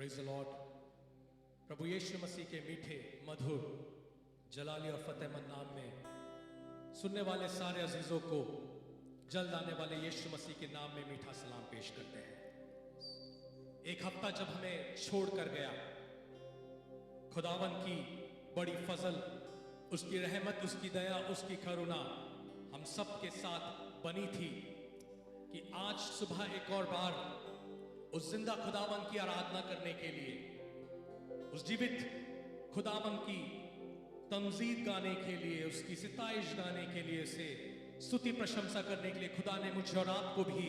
Praise the lord. प्रभु यीशु मसीह के मीठे मधुर जलाली और फतेहमंद नाम में सुनने वाले सारे अजीजों को जल्द आने वाले यीशु मसीह के नाम में मीठा सलाम पेश करते हैं। एक हफ्ता जब हमें छोड़कर गया, खुदावन की बड़ी फजल, उसकी रहमत, उसकी दया, उसकी करुणा हम सब के साथ बनी थी कि आज सुबह एक और बार उस जिंदा खुदावन की आराधना करने के लिए, उस जीवित खुदावन की तमजीद गाने के लिए, उसकी सिताइश गाने के लिए, उसे स्तुति प्रशंसा करने के लिए खुदा ने मुझे और आपको भी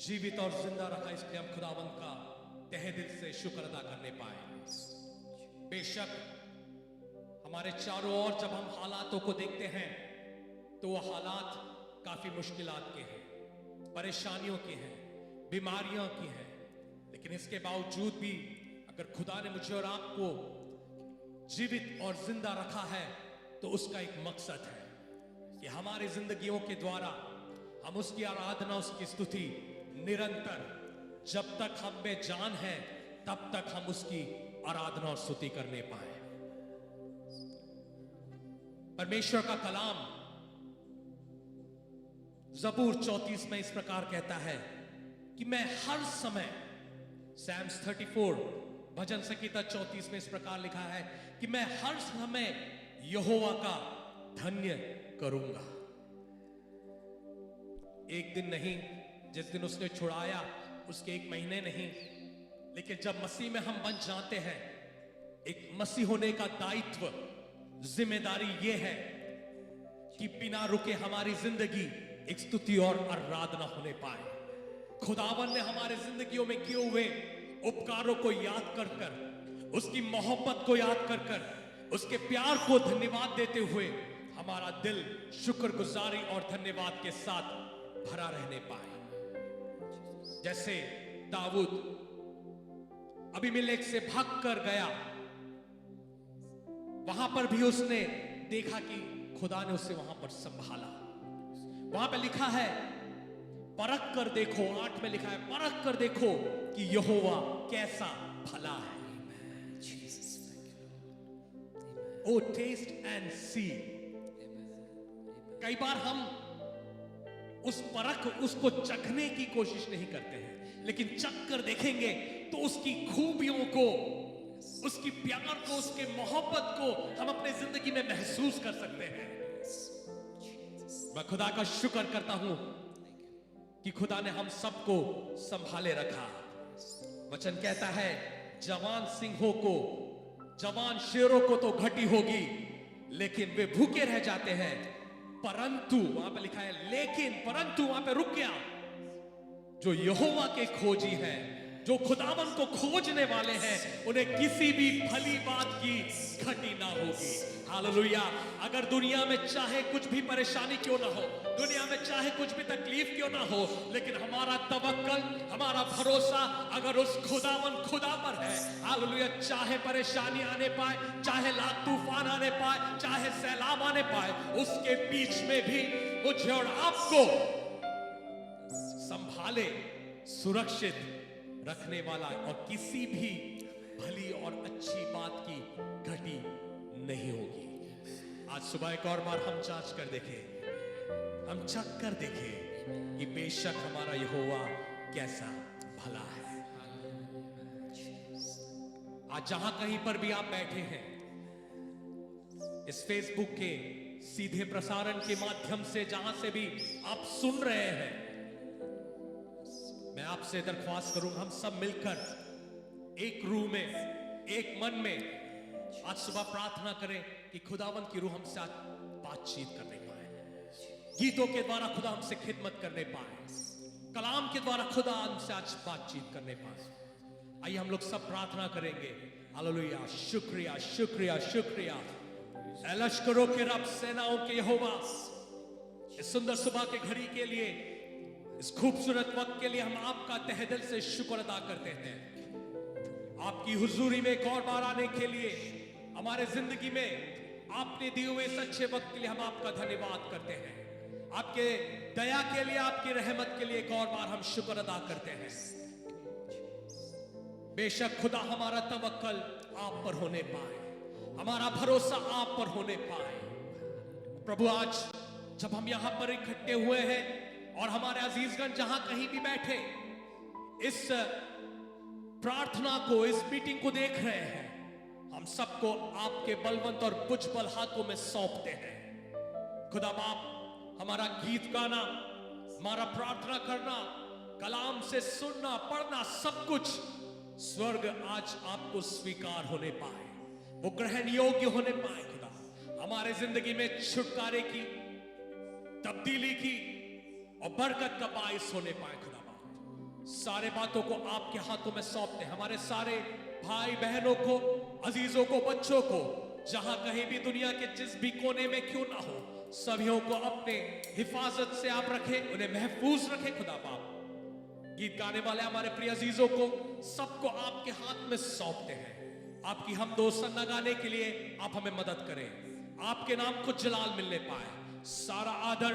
जीवित और जिंदा रखा। इसलिए हम खुदावन का तहे दिल से शुक्र अदा करने पाए। बेशक हमारे चारों ओर जब हम हालातों को देखते हैं तो वो हालात काफी मुश्किलात के हैं, परेशानियों के हैं, बीमारियों की हैं, लेकिन इसके बावजूद भी अगर खुदा ने मुझे और आपको जीवित और जिंदा रखा है तो उसका एक मकसद है कि हमारी जिंदगियों के द्वारा हम उसकी आराधना, उसकी स्तुति निरंतर, जब तक हम में जान है तब तक हम उसकी आराधना और स्तुति करने पाए। परमेश्वर का कलाम ज़बूर 34 में इस प्रकार कहता है कि मैं हर समय, सैम्स 34 भजन संहिता 34 में इस प्रकार लिखा है कि मैं हर समय यहोवा का धन्य करूंगा। एक दिन नहीं, जिस दिन उसने छुड़ाया उसके एक महीने नहीं, लेकिन जब मसीह में हम बन जाते हैं, एक मसीह होने का दायित्व, जिम्मेदारी यह है कि बिना रुके हमारी जिंदगी एक स्तुति और आराधना होने पाए। खुदावन ने हमारे जिंदगियों में किए हुए उपकारों को याद कर कर, उसकी मोहब्बत को याद कर कर, उसके प्यार को धन्यवाद देते हुए हमारा दिल शुक्रगुजारी और धन्यवाद के साथ भरा रहने पाए। जैसे दाऊद अबीमेलेक से भाग कर गया, वहां पर भी उसने देखा कि खुदा ने उसे वहां पर संभाला। वहां पर लिखा है परख कर देखो, 8 में लिखा है परख कर देखो कि यहोवा कैसा भला है। ओ टेस्ट एंड सी। कई बार हम उस परख, उसको चखने की कोशिश नहीं करते हैं, लेकिन चख कर देखेंगे तो उसकी खूबियों को, उसकी प्यार को, उसके मोहब्बत को हम अपने जिंदगी में महसूस कर सकते हैं। मैं खुदा का शुक्र करता हूं कि खुदा ने हम सबको संभाले रखा। वचन कहता है जवान सिंहों को, जवान शेरों को तो घटी होगी, लेकिन वे भूखे रह जाते हैं। परंतु वहां पे लिखा है लेकिन, परंतु वहां पे रुक गया, जो यहोवा के खोजी हैं, जो खुदावन को खोजने वाले हैं, उन्हें किसी भी भली बात की घटी ना होगी। हालेलुया। अगर दुनिया में चाहे कुछ भी परेशानी क्यों ना हो, दुनिया में चाहे कुछ भी तकलीफ क्यों ना हो, लेकिन हमारा तवक्कल, हमारा भरोसा अगर उस खुदा पर है, हालेलुया, चाहे परेशानी आने पाए, चाहे लाख तूफान आने पाए, चाहे सैलाब आने पाए, उसके बीच में भी मुझे और आपको संभाले, सुरक्षित रखने वाला और किसी भी भली और अच्छी बात की घटी नहीं होगी। आज सुबह एक और बार हम जांच कर देखें, हम चख कर देखें कि बेशक हमारा यहोवा कैसा भला है। आज जहां कहीं पर भी आप बैठे हैं, इस फेसबुक के सीधे प्रसारण के माध्यम से जहां से भी आप सुन रहे हैं, मैं आपसे दरख्वास्त करूंगा, हम सब मिलकर एक रूह में, एक मन में आज सुबह प्रार्थना करें कि खुदावन की रूह हमसे आज बातचीत करने पाए, गीतों के द्वारा खुदा हमसे खिदमत करने पाए, कलाम के द्वारा खुदा हमसे आज बातचीत करने पाए। आइए हम लोग सब प्रार्थना करेंगे। हालेलुया। शुक्रिया, शुक्रिया, शुक्रिया ऐ लश्करों के रब, सेनाओं के यहोवा, इस सुंदर सुबह के घड़ी के लिए, इस खूबसूरत वक्त के लिए हम आपका तहे दिल से शुक्र अदा करते हैं। आपकी हुजूरी में एक और बार आने के लिए, हमारे जिंदगी में आपने दिए हुए इस अच्छे वक्त के लिए हम आपका धन्यवाद करते हैं। आपके दया के लिए, आपकी रहमत के लिए एक और बार हम शुक्र अदा करते हैं। बेशक खुदा हमारा तवक्कल आप पर होने पाए, हमारा भरोसा आप पर होने पाए। प्रभु आज जब हम यहां पर इकट्ठे हुए हैं और हमारे अजीजगण जहां कहीं भी बैठे इस प्रार्थना को, इस मीटिंग को देख रहे हैं, हम सबको आपके बलवंत और भुजबल हाथों में सौंपते हैं। खुदा बाप, हमारा गीत गाना, हमारा प्रार्थना करना, कलाम से सुनना पढ़ना, सब कुछ स्वर्ग आज आपको स्वीकार होने पाए, वो ग्रहण योग्य होने पाए। खुदा हमारे जिंदगी में छुटकारे की, तब्दीली की और बरकत का बाइस होने पाए। खुदा बाप, सारे बातों को आपके हाथों में सौंपते हैं। हमारे सारे भाई बहनों को, अजीजों को, बच्चों को, जहां कहीं भी दुनिया के जिस भी कोने में क्यों ना हो, सभी को अपने हिफाजत से आप रखें, उन्हें महफूज रखें। खुदा बाप, गीत गाने वाले हमारे प्रिय अजीजों को, सबको आपके हाथ में सौंपते हैं। आपकी हम दो सन्ना गाने के लिए आप हमें मदद करें, आपके नाम को जलाल मिलने पाए। सारा आदर,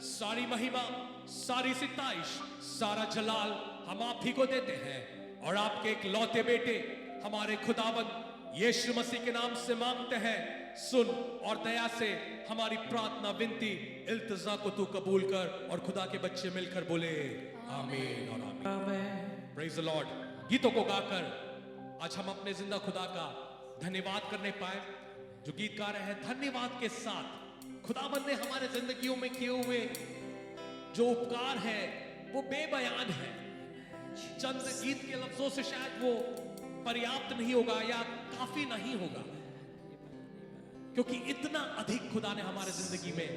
सारी महिमा, सारी सिताइश, सारा जलाल हम आप ही को देते हैं और आपके एक लौते बेटे हमारे खुदावंद यीशु मसीह के नाम से मांगते हैं। सुन और दया से हमारी प्रार्थना, विनती, इल्तिजा को तू कबूल कर और खुदा के बच्चे मिलकर बोले आमीन और आमीन। Praise the Lord. गीतों को गाकर आज हम अपने जिंदा खुदा का धन्यवाद करने पाए। जो गीत गा रहे हैं, धन्यवाद के साथ खुदावंद ने हमारे जिंदगियों में किए हुए जो उपकार है वो बेबयान है। चंद गीत के लफ्जों से शायद वो पर्याप्त नहीं होगा या काफी नहीं होगा, क्योंकि इतना अधिक खुदा ने हमारे जिंदगी में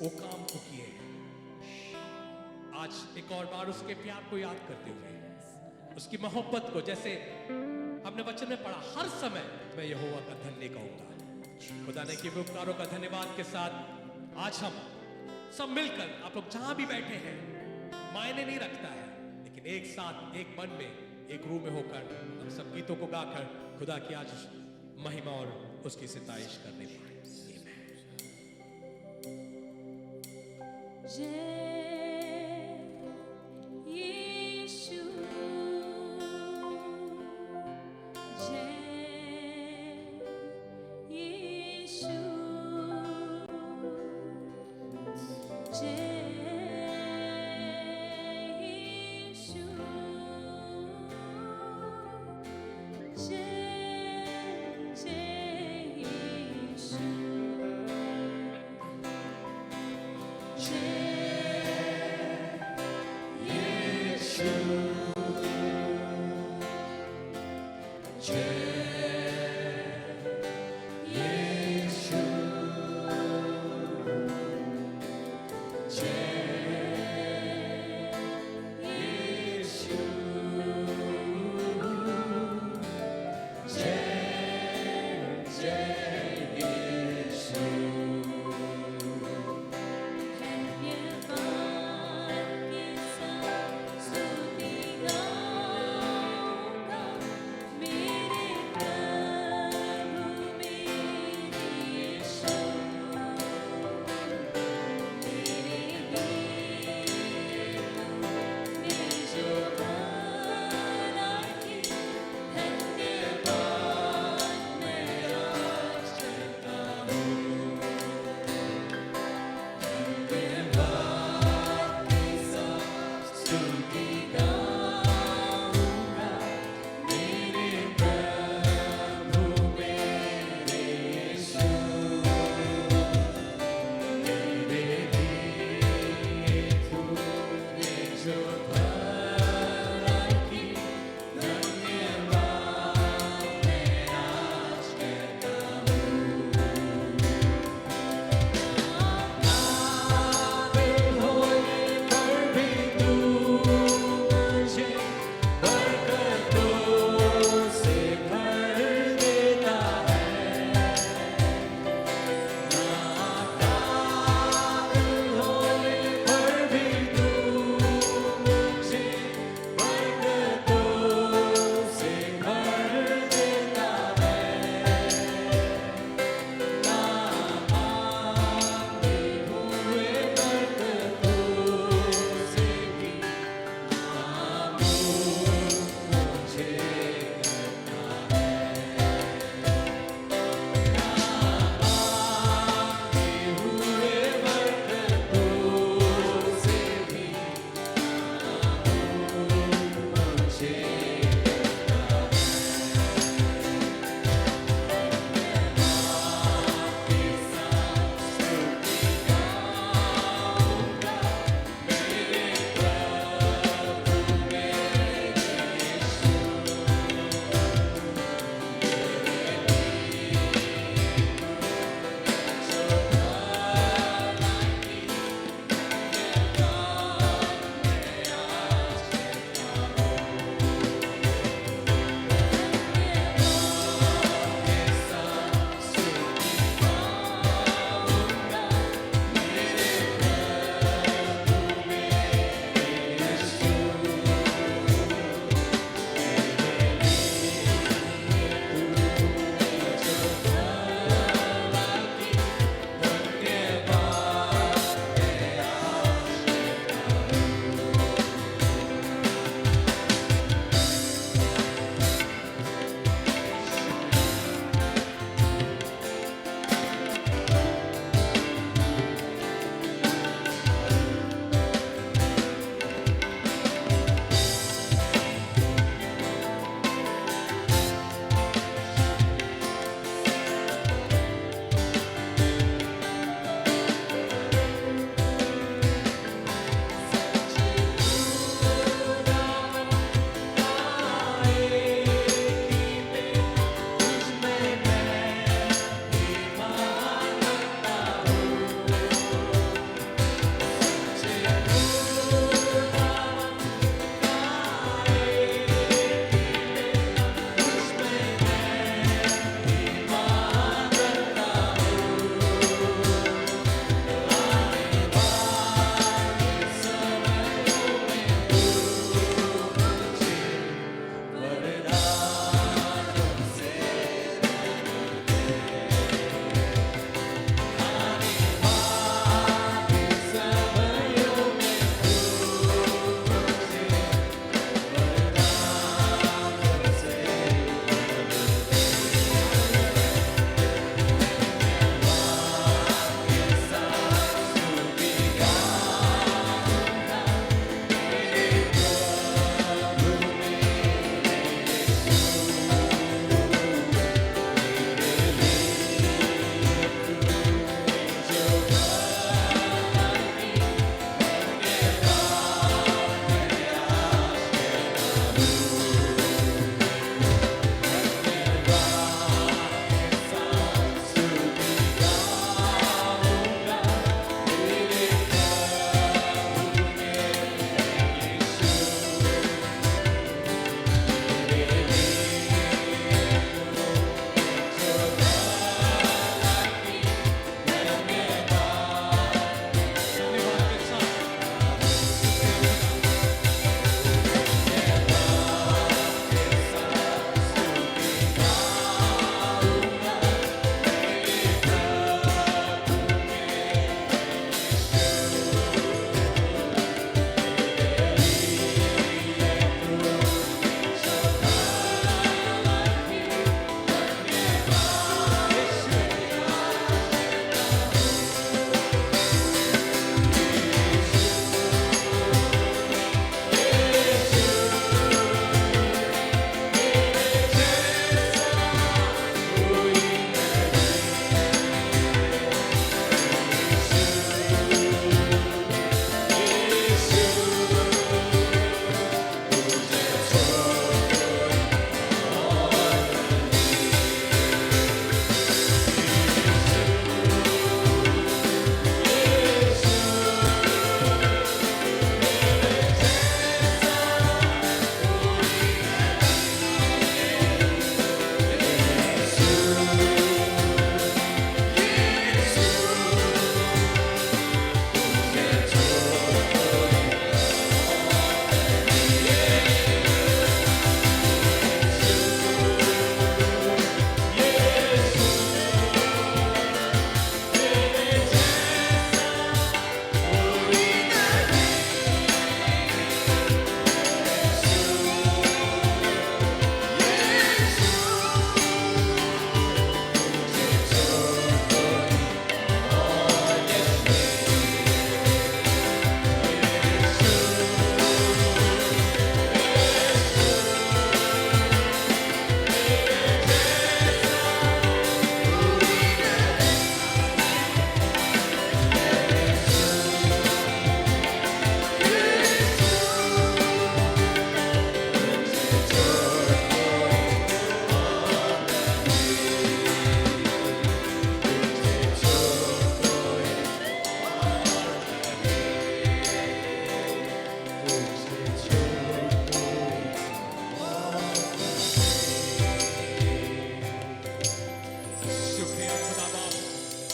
वो काम को किए। आज एक और बार उसके प्यार को याद करते हुए, उसकी मोहब्बत को, जैसे हमने वचन में पढ़ा, हर समय मैं यहोवा का धन्य कहूंगा। खुदा ने किए उपकारों का धन्यवाद के साथ आज हम सब मिलकर, आप लोग जहां भी बैठे हैं, मायने नहीं रखता है, लेकिन एक साथ, एक मन में, एक रूह में होकर हम सब गीतों को गाकर खुदा की आज महिमा और उसकी सिताइश करने पाए। Yeah.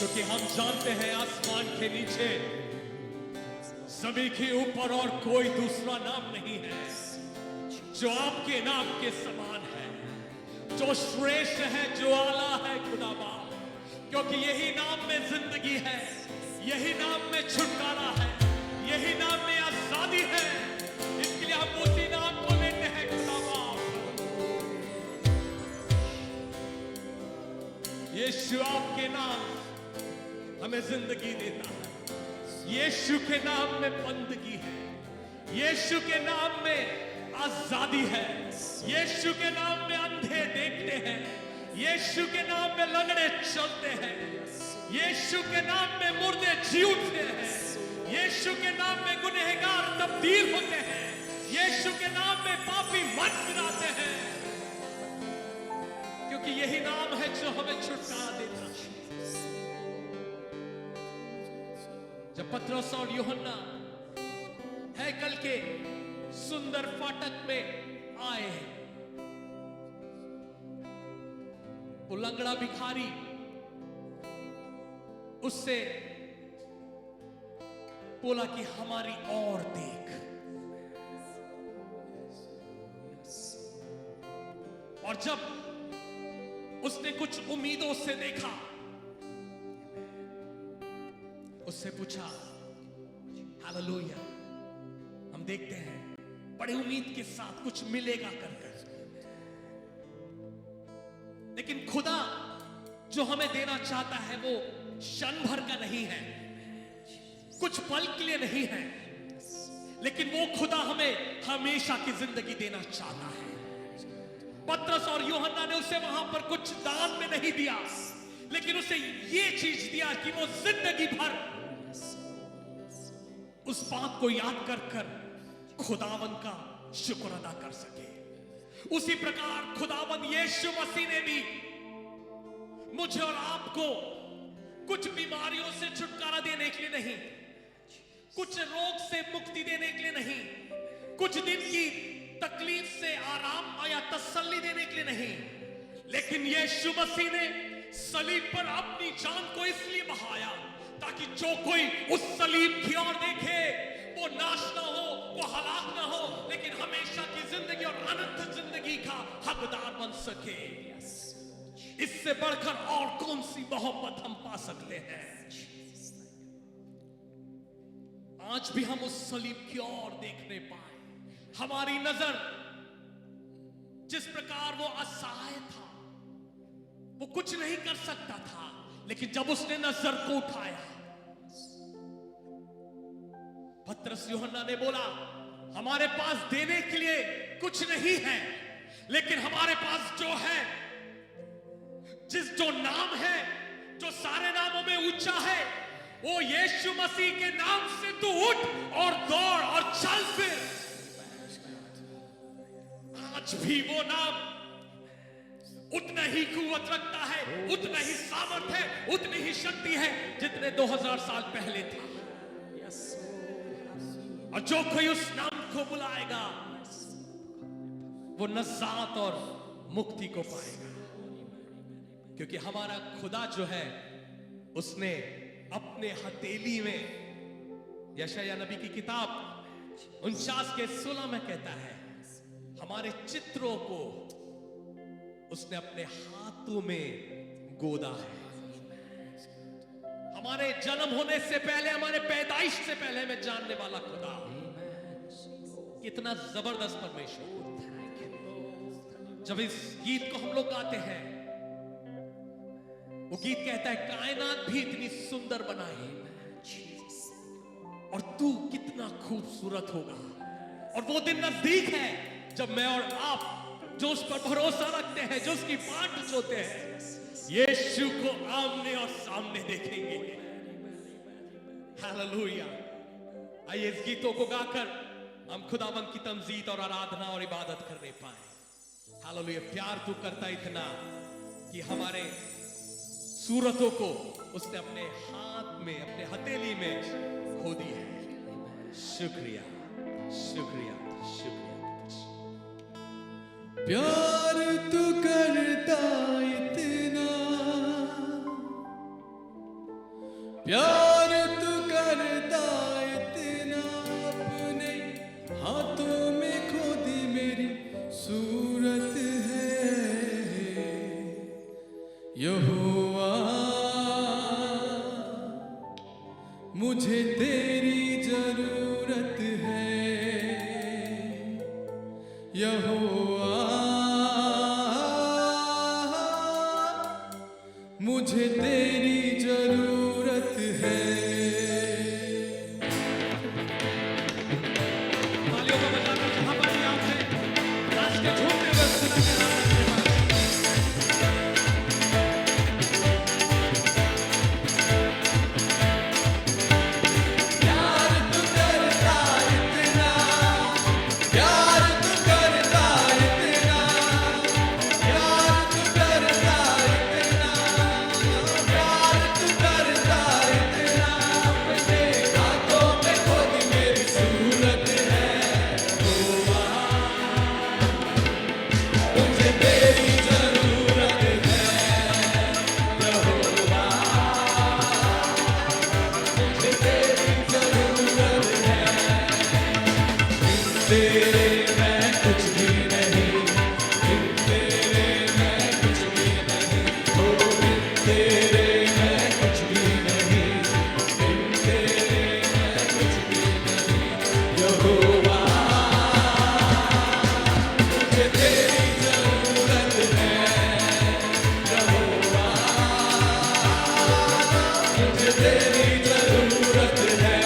क्योंकि हम जानते हैं आसमान के नीचे सभी के ऊपर और कोई दूसरा नाम नहीं है जो आपके नाम के समान है, जो श्रेष्ठ है, जो आला है खुदा बाप। क्योंकि यही नाम में जिंदगी है, यही नाम में छुटकारा है, यही नाम में आजादी है। इसके लिए हम उसी नाम को लेते हैं खुदा बाप। यीशु आपके नाम हमें जिंदगी देता है। यीशु के नाम में बंदगी है, यीशु के नाम में आजादी है, यीशु के नाम में अंधे देखते हैं, यीशु के नाम में लंगड़े चलते हैं, यीशु के नाम में मुर्दे जी उठते हैं, यीशु के नाम में गुनहगार तब्दील होते हैं, यीशु के नाम में पापी मन फिराते हैं। क्योंकि यही नाम है जो हमें छुटकारा देता है। जब पतरस और यूहन्ना हैकल के सुंदर फाटक में आए हैं, वो लंगड़ा भिखारी उससे बोला कि हमारी ओर देख। और जब उसने कुछ उम्मीदों से देखा, उससे पूछा, हालेलुया, हम देखते हैं बड़ी उम्मीद के साथ कुछ मिलेगा कर कर, लेकिन खुदा जो हमें देना चाहता है वो क्षण भर का नहीं है, कुछ पल के लिए नहीं है, लेकिन वो खुदा हमें हमेशा की जिंदगी देना चाहता है। पतरस और यूहन्ना ने उसे वहां पर कुछ दान में नहीं दिया, लेकिन उसे ये चीज दिया कि वो जिंदगी भर उस बात को याद कर कर खुदावन का शुक्र अदा कर सके। उसी प्रकार खुदावन यीशु मसीह ने भी मुझे और आपको कुछ बीमारियों से छुटकारा देने के लिए नहीं, कुछ रोग से मुक्ति देने के लिए नहीं, कुछ दिन की तकलीफ से आराम या तसल्ली देने के लिए नहीं, लेकिन यीशु मसीह ने सलीब पर अपनी जान को इसलिए बहाया ताकि जो कोई उस सलीब की ओर देखे वो नाश ना हो, वो हलाक ना हो, लेकिन हमेशा की जिंदगी और अनंत जिंदगी का हकदार बन सके। इससे बढ़कर और कौन सी मोहब्बत हम पा सकते हैं? आज भी हम उस सलीब की ओर देखने पाए। हमारी नजर जिस प्रकार वो असहाय था, वो कुछ नहीं कर सकता था, लेकिन जब उसने नजर को उठाया, पतरस यूहन्ना ने बोला, हमारे पास देने के लिए कुछ नहीं है, लेकिन हमारे पास जो है, जो नाम है, जो सारे नामों में ऊंचा है, वो यीशु मसीह के नाम से तू उठ और दौड़ और चल फिर। आज भी वो नाम उतना ही कुव्वत रखता है, उतना ही सामर्थ है, उतनी ही शक्ति है जितने 2000 साल पहले था। और जो कोई उस नाम को बुलाएगा वो नजात और मुक्ति को पाएगा, क्योंकि हमारा खुदा जो है उसने अपने हथेली में, यशायाह नबी की किताब 49:16 में कहता है, हमारे चित्रों को उसने अपने हाथों में गोदा है। हमारे जन्म होने से पहले, हमारे पैदाइश से पहले में जानने वाला खुदा, कितना जबरदस्त परमेश्वर। जब इस गीत को हम लोग गाते हैं, वो गीत कहता है, कायनात भी इतनी सुंदर बनाई और तू कितना खूबसूरत होगा। और वो दिन नजदीक है जब मैं और आप जो उस पर भरोसा रखते हैं, जो उसकी बाट जोते हैं, यीशु को आमने और सामने देखेंगे। हालेलुया। आइए इस गीतों को गाकर हम खुदावंद की तमजीद और आराधना और इबादत करने पाए। हालेलुया। प्यार तू करता इतना कि हमारे सूरतों को उसने अपने हाथ में, अपने हथेली में खो दी है। शुक्रिया, शुक्रिया, शुक्रिया। प्यार तू करता इतना प्यार तू करता इतना अपने हाथों में खोदी मेरी सूरत है यहोवा मुझे तेरी जरूरत है यहोवा मुझे तेरी जरूरत है। तालियों को बजाकर जहां पर भी आपने नाच के झूमते हुए सुना है तेरे मैं कुछ भी नहीं, बिन तेरे मैं कुछ भी नहीं, ओ बिन तेरे मैं कुछ भी नहीं, बिन तेरे मैं कुछ भी नहीं, यहोवा मुझे तेरी जरूरत है, यहोवा मुझे तेरी जरूरत है।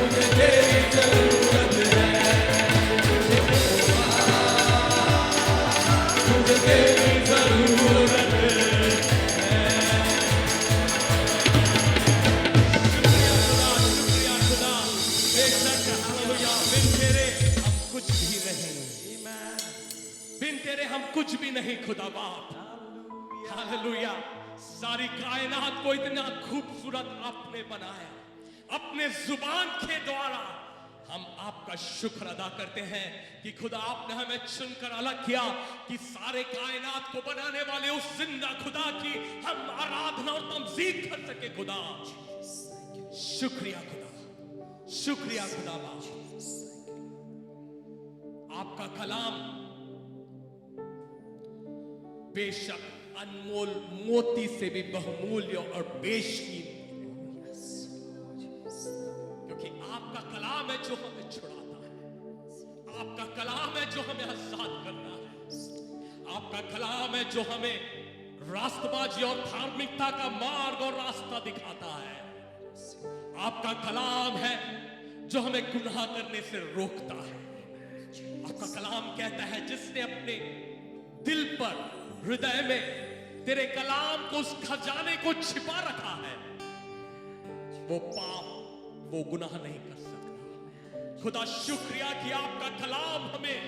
मुझे तेरी जरूरत है, मुझे तेरी जरूरत है। शुक्रिया खुदा, बेशक हालेलुया, बिन तेरे हम कुछ भी नहीं, बिन तेरे हम कुछ भी नहीं खुदा बाप। हालेलुया, सारी कायनात को इतना खूबसूरत आपने बनाया, अपने जुबान के द्वारा हम आपका शुक्र अदा करते हैं कि खुदा आपने हमें चुनकर अलग किया कि सारे कायनात को बनाने वाले उस जिंदा खुदा की हम आराधना और तमजीद कर सके। खुदा शुक्रिया खुदा, शुक्रिया खुदा बाप। आपका कलाम बेशक अनमोल मोती से भी बहुमूल्य और बेशकीमती, क्योंकि आपका कलाम है जो हमें छुड़ाता है, आपका कलाम है जो हमें आजाद करना है, आपका कलाम है जो हमें रास्तबाजी और धार्मिकता का मार्ग और रास्ता दिखाता है, आपका कलाम है जो हमें गुनाह करने से रोकता है। आपका कलाम कहता है जिसने अपने दिल पर, हृदय में तेरे कलाम को, उस खजाने को छिपा रखा है, वो पाप, वो गुनाह नहीं कर सकता। खुदा शुक्रिया कि आपका कलाम हमें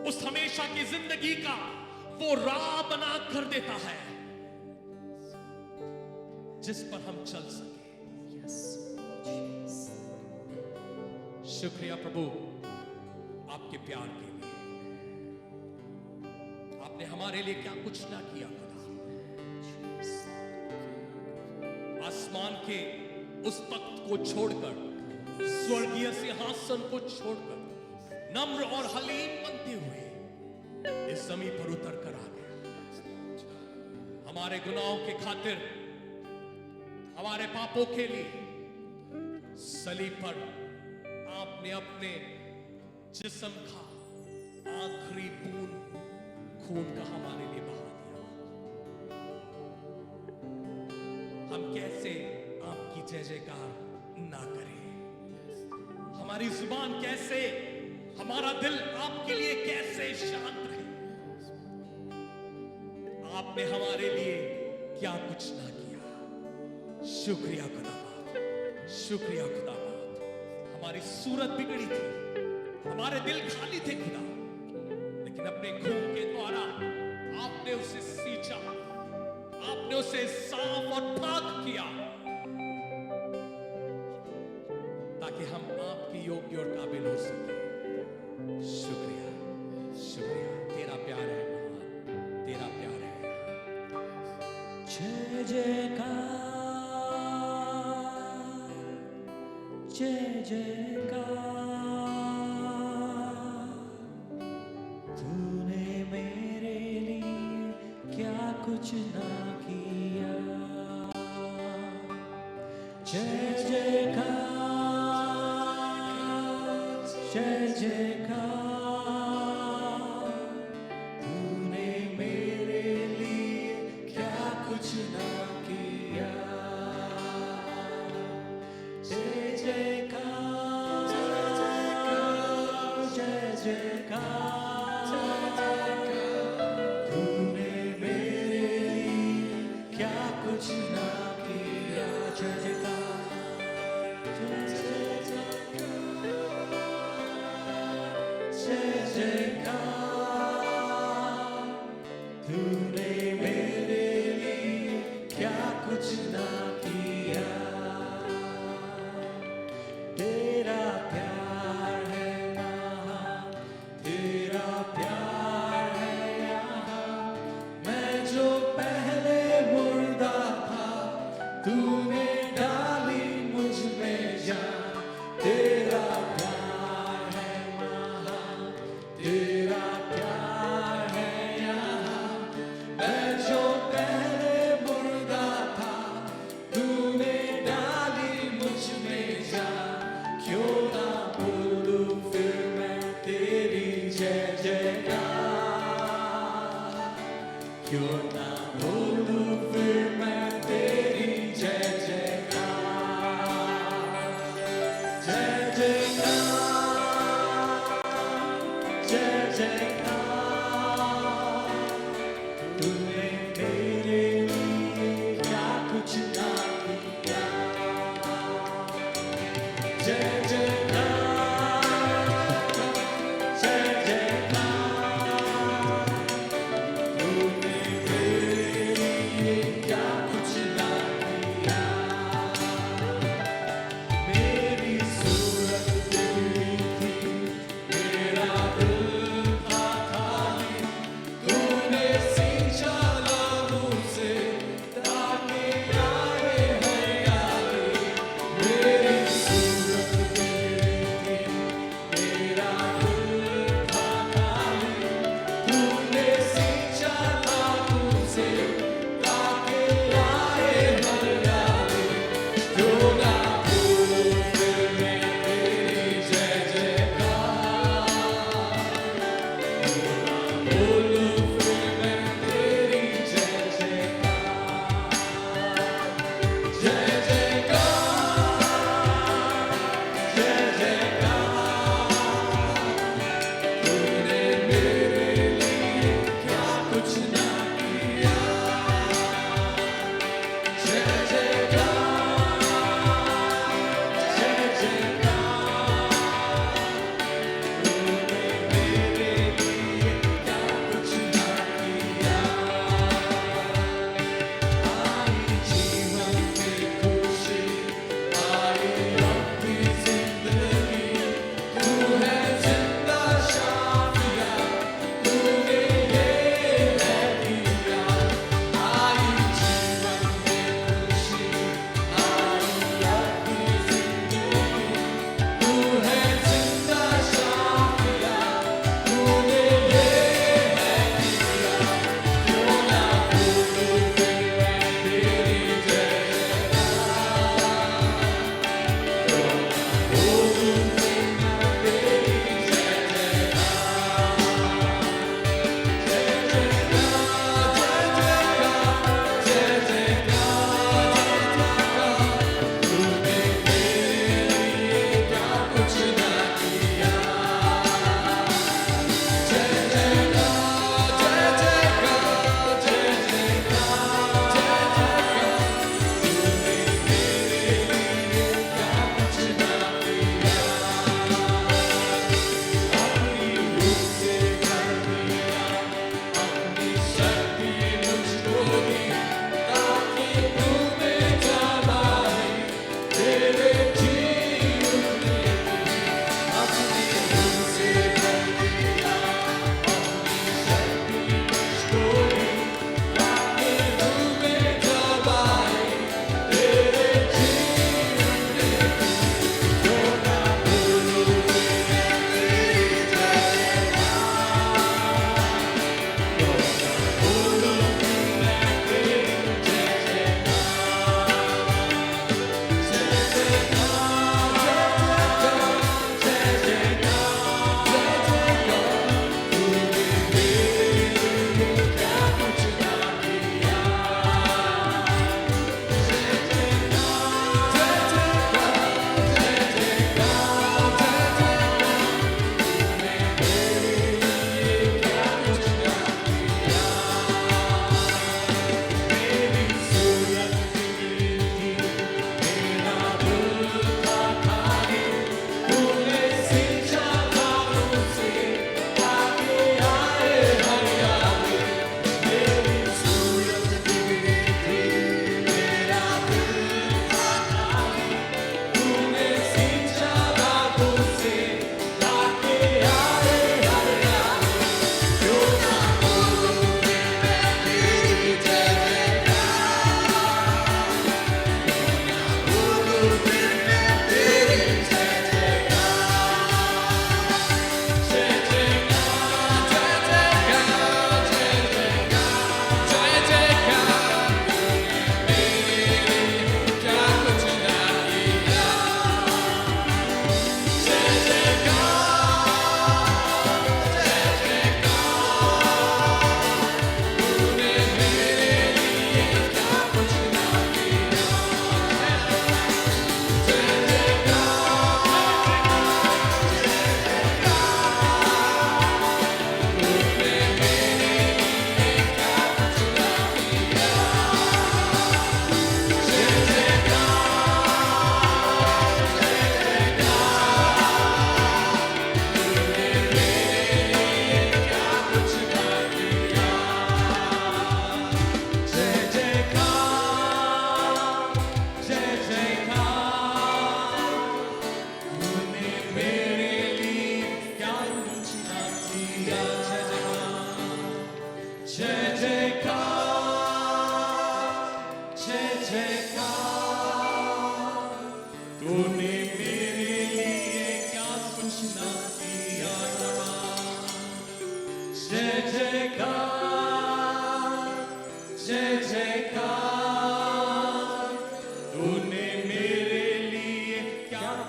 उस हमेशा की जिंदगी का वो राह बना कर देता है जिस पर हम चल सके। शुक्रिया प्रभु आपके प्यार के लिए। आपने हमारे लिए क्या कुछ ना किया खुदा। आसमान के उस तख्त को छोड़कर, स्वर्गीय सिंहासन को छोड़कर, नम्र और हलीम बनते हुए इस जमीन पर उतर कर आ गया। हमारे गुनाहों के खातिर, हमारे पापों के लिए सलीब पर आपने अपने जिस्म का आखिरी बूंद खून का हमारे लिए बहा दिया। हम कैसे आपकी जय जयकार ना करें? हमारी जुबान कैसे, हमारा दिल आपके लिए कैसे शांत रहे? आपने हमारे लिए क्या कुछ ना किया। शुक्रिया खुदा बाप, शुक्रिया खुदा बाप। हमारी सूरत बिगड़ी थी, हमारे दिल खाली थे खुदा, लेकिन अपने खून के द्वारा आपने उसे सींचा, आपने उसे साफ और पाक किया ताकि हम आपके योग्य और काबिल हो सके। शुक्रिया, शुक्रिया। तेरा प्यार है महान, तेरा प्यार है। जय जयकार, जय जयकार, तूने मेरे लिए क्या कुछ ना किया। जय जयकार, जय जयकार, तूने मेरे लिए क्या कुछ ना किया। जय जयकार, जय जयकार, तूने मेरे लिए क्या कुछ ना किया। जय जयकार, जय जयकार, जय जयकार तूने मेरे लिए क्या कुछ ना किया जय जयकार तूने मेरे लिए क्या कुछ ना किया मेरी सूरत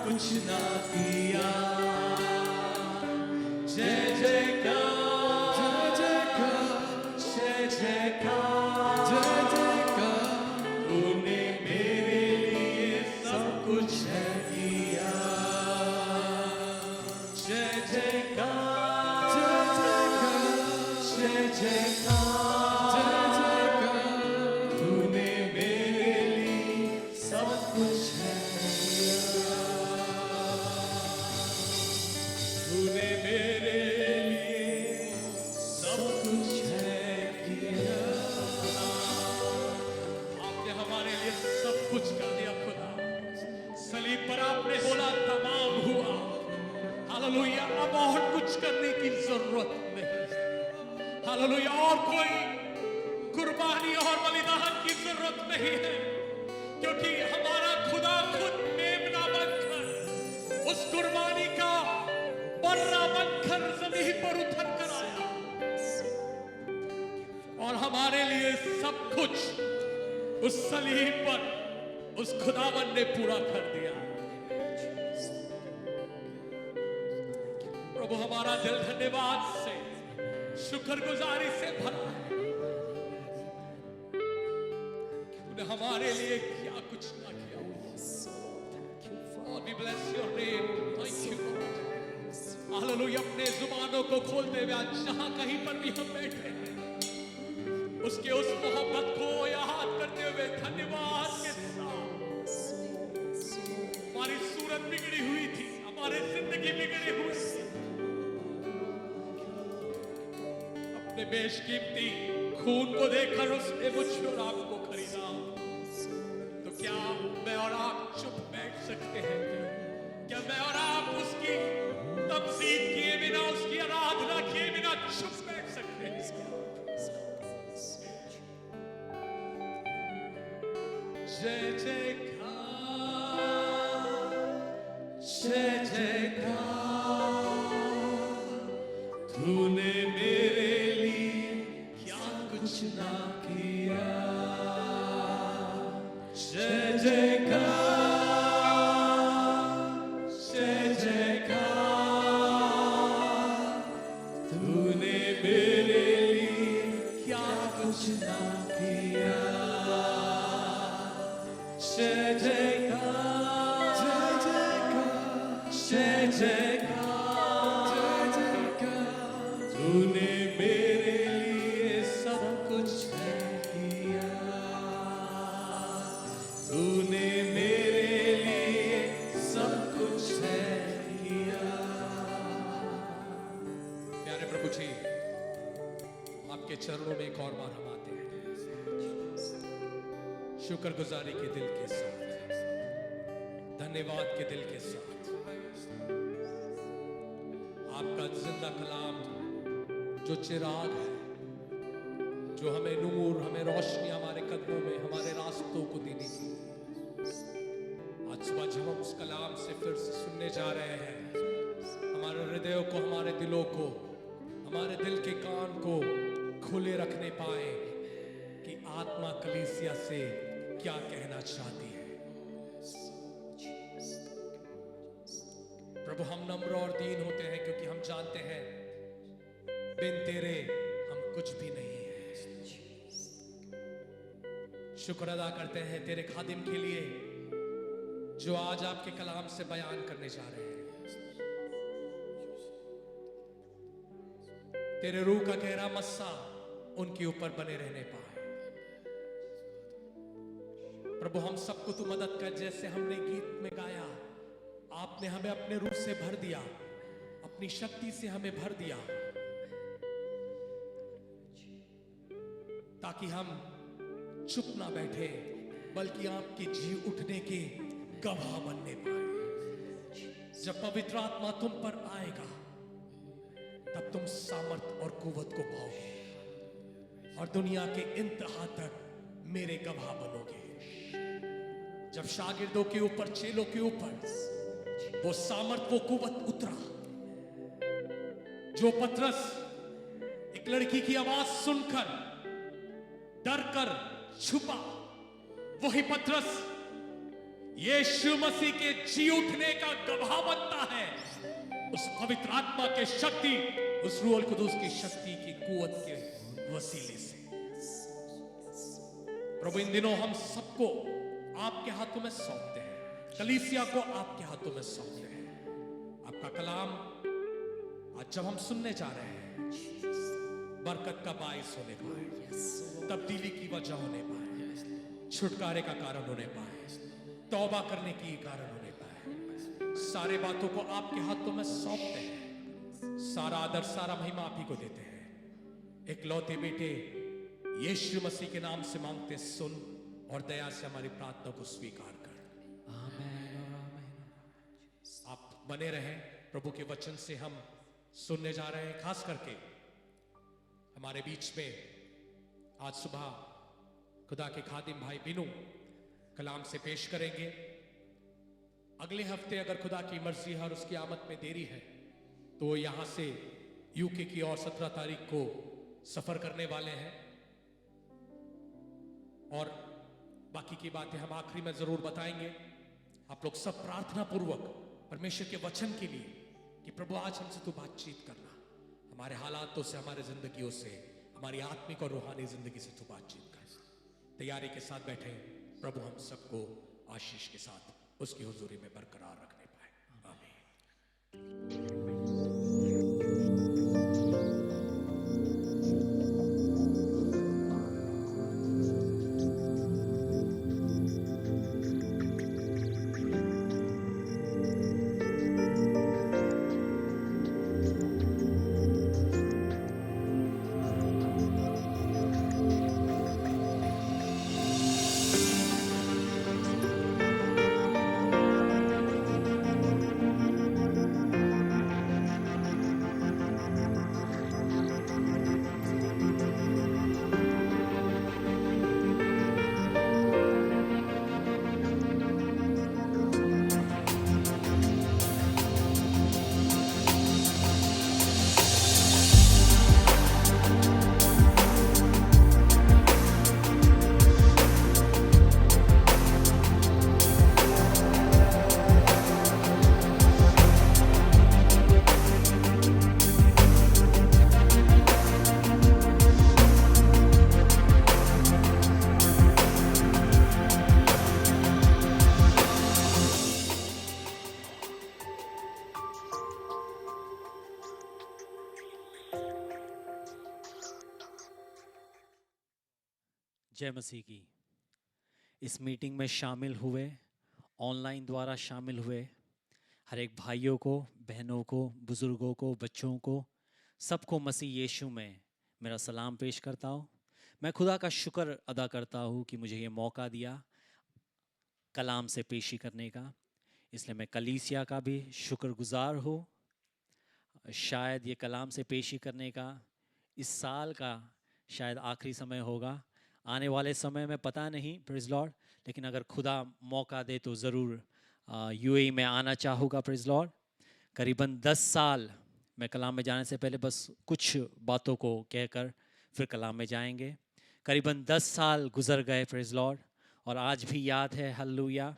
कुछ ना किया। जय जयकार जय जयकार जय जयकार जय जयकार, तूने मेरे लिए सब कुछ है किया। जय जयकार जय जयकार जय जयकार जय जयकार, तूने मेरे लिए सब कुछ है किया। तूने मेरे लिए सब कुछ है किया। आपने हमारे लिए सब कुछ कर दिया खुदा। सलीब पर आपने बोला तमाम हुआ। हालेलुया, अब और कुछ करने की जरूरत नहीं। हालेलुया, और कोई कुर्बानी और बलिदान की जरूरत नहीं है, क्योंकि हमारा खुदा खुद मेमना बनकर उस कुर्बानी का बर्रा बनकर जमीन पर उतर कर आया और हमारे लिए सब कुछ उस सलीब पर उस खुदावन ने पूरा कर दिया। प्रभु, हमारा दिल धन्यवाद से, शुक्रगुजारी से भरा है। तूने हमारे लिए क्या कुछ ना किया। Lord, we bless your name. Thank you, Lord. Hallelujah, अपने जुबानों को खोलते हुए आज जहां कहीं पर भी हम बैठे हैं, उसके उस मोहब्बत को याद करते हुए धन्यवाद के साथ। हमारी सूरत बिगड़ी हुई थी, हमारी जिंदगी बिगड़ी हुई थी, अपने बेशकीमती खून को देखकर उसने मुझे और आपको खरीदा। तो क्या मैं और आप चुप बैठ सकते हैं? क्या मैं और आप उसकी तमजीद किए बिना, उसकी आराधना किए बिना चुप बैठ सकते हैं? जय जयकार जय जयकार, तूने मेरे लिए क्या कुछ ना किया। जय जयकार जय जयकार, तूने मेरे लिए क्या कुछ ना किया। जय जयकार जय जयकार जय जयकार जय जयकार, तूने मेरे लिए सब कुछ है किया। तूने मेरे लिए सब कुछ है किया। प्यारे प्रभु जी, आपके चरणों में एक और बार हम आते हैं, शुक्रगुजारी के दिल के साथ, धन्यवाद के दिल के साथ। आपका जिंदा कलाम जो चिराग है, जो हमें नूर, हमें रोशनी हमारे कदमों में, हमारे रास्तों को देने की, आज सुबह जब हम उस कलाम से फिर से सुनने जा रहे हैं, हमारे हृदयों को, हमारे दिलों को, हमारे दिल के कान को खुले रखने पाए कि आत्मा कलीसिया से क्या कहना चाहती है। प्रभु, हम नम्र और दीन होते हैं क्योंकि हम जानते हैं बिन तेरे हम कुछ भी नहीं है। शुक्र अदा करते हैं तेरे खादिम के लिए जो आज आपके कलाम से बयान करने जा रहे हैं। तेरे रूह का गहरा मस्सा उनके ऊपर बने रहने पाए। प्रभु, हम सबको तू मदद कर, जैसे हमने गीत में गाया, आपने हमें अपने रूह से भर दिया, अपनी शक्ति से हमें भर दिया, ताकि हम चुप ना बैठे बल्कि आपके जी उठने के गवाह बनने पाए। जब पवित्र आत्मा तुम पर आएगा तब तुम सामर्थ और कुव्वत को पाओगे और दुनिया के इंतहा तक मेरे गवाह बनोगे। जब शागिर्दों के ऊपर, चेलों के ऊपर वो सामर्थ, वो कुव्वत उतरा, जो पतरस एक लड़की की आवाज सुनकर डर कर छुपा, वही पतरस यीशु मसीह के जी उठने का गवाह बनता है। उस पवित्र आत्मा के शक्ति, उस रूह अल कुदूस की शक्ति की कुवत के वसीले से प्रभु इन दिनों हम सबको आपके हाथों में सौंपते हैं, कलीसिया को आपके हाथों में सौंपते हैं। आपका कलाम आज जब हम सुनने जा रहे हैं, बरकत का बायस होने पाए, तब्दीली की वजह होने पाए, छुटकारे का कारण होने पाए, तौबा करने की कारण होने पाए। सारे बातों को आपके हाथों में सौंपते हैं। सारा आदर, सारा महिमा आप ही को देते हैं। एक लौते बेटे यीशु मसीह के नाम से मांगते, सुन और दया से हमारी प्रार्थना को स्वीकार कर। आप बने रहें, प्रभु के वचन से हम सुनने जा रहे हैं। खास करके हमारे बीच में आज सुबह खुदा के खादिम भाई बिनू कलाम से पेश करेंगे। अगले हफ्ते अगर खुदा की मर्जी है और उसकी आमद में देरी है तो वो यहां से यूके की और 17 तारीख को सफर करने वाले हैं। और बाकी की बातें हम आखिरी में जरूर बताएंगे। आप लोग सब प्रार्थना पूर्वक परमेश्वर के वचन के लिए कि प्रभु आज हमसे तू बातचीत करना, हमारे हालातों से, हमारे जिंदगियों से, हमारी आत्मिक और रूहानी जिंदगी से तू बातचीत कर। तैयारी के साथ बैठे, प्रभु हम सबको आशीष के साथ उसकी हुजूरी में बरकरार रखने पाए। आमीन। जय मसीह की। इस मीटिंग में शामिल हुए, ऑनलाइन द्वारा शामिल हुए हर एक भाइयों को, बहनों को, बुजुर्गों को, बच्चों को, सबको मसीह यीशु में मेरा सलाम पेश करता हूँ। मैं खुदा का शुक्र अदा करता हूँ कि मुझे ये मौका दिया कलाम से पेशी करने का, इसलिए मैं कलीसिया का भी शुक्रगुजार हूँ। शायद ये कलाम से पेशी करने का इस साल का शायद आखिरी समय होगा, आने वाले समय में पता नहीं, प्रेज़ लॉर्ड, लेकिन अगर खुदा मौका दे तो ज़रूर यूएई में आना चाहूँगा, प्रेज़ लॉर्ड। करीबन 10 साल मैं कलाम में जाने से पहले बस कुछ बातों को कहकर फिर कलाम में जाएंगे। करीबन 10 साल गुजर गए, प्रेज़ लॉर्ड, और आज भी याद है, हालेलुया,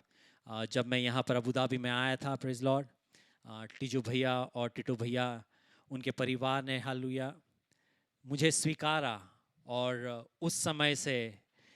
जब मैं यहाँ पर अबू धाबी में आया था, प्रेज़ लॉर्ड, टीजू भैया और टिटू भैया, उनके परिवार ने, हालेलुया, मुझे स्वीकारा और उस समय से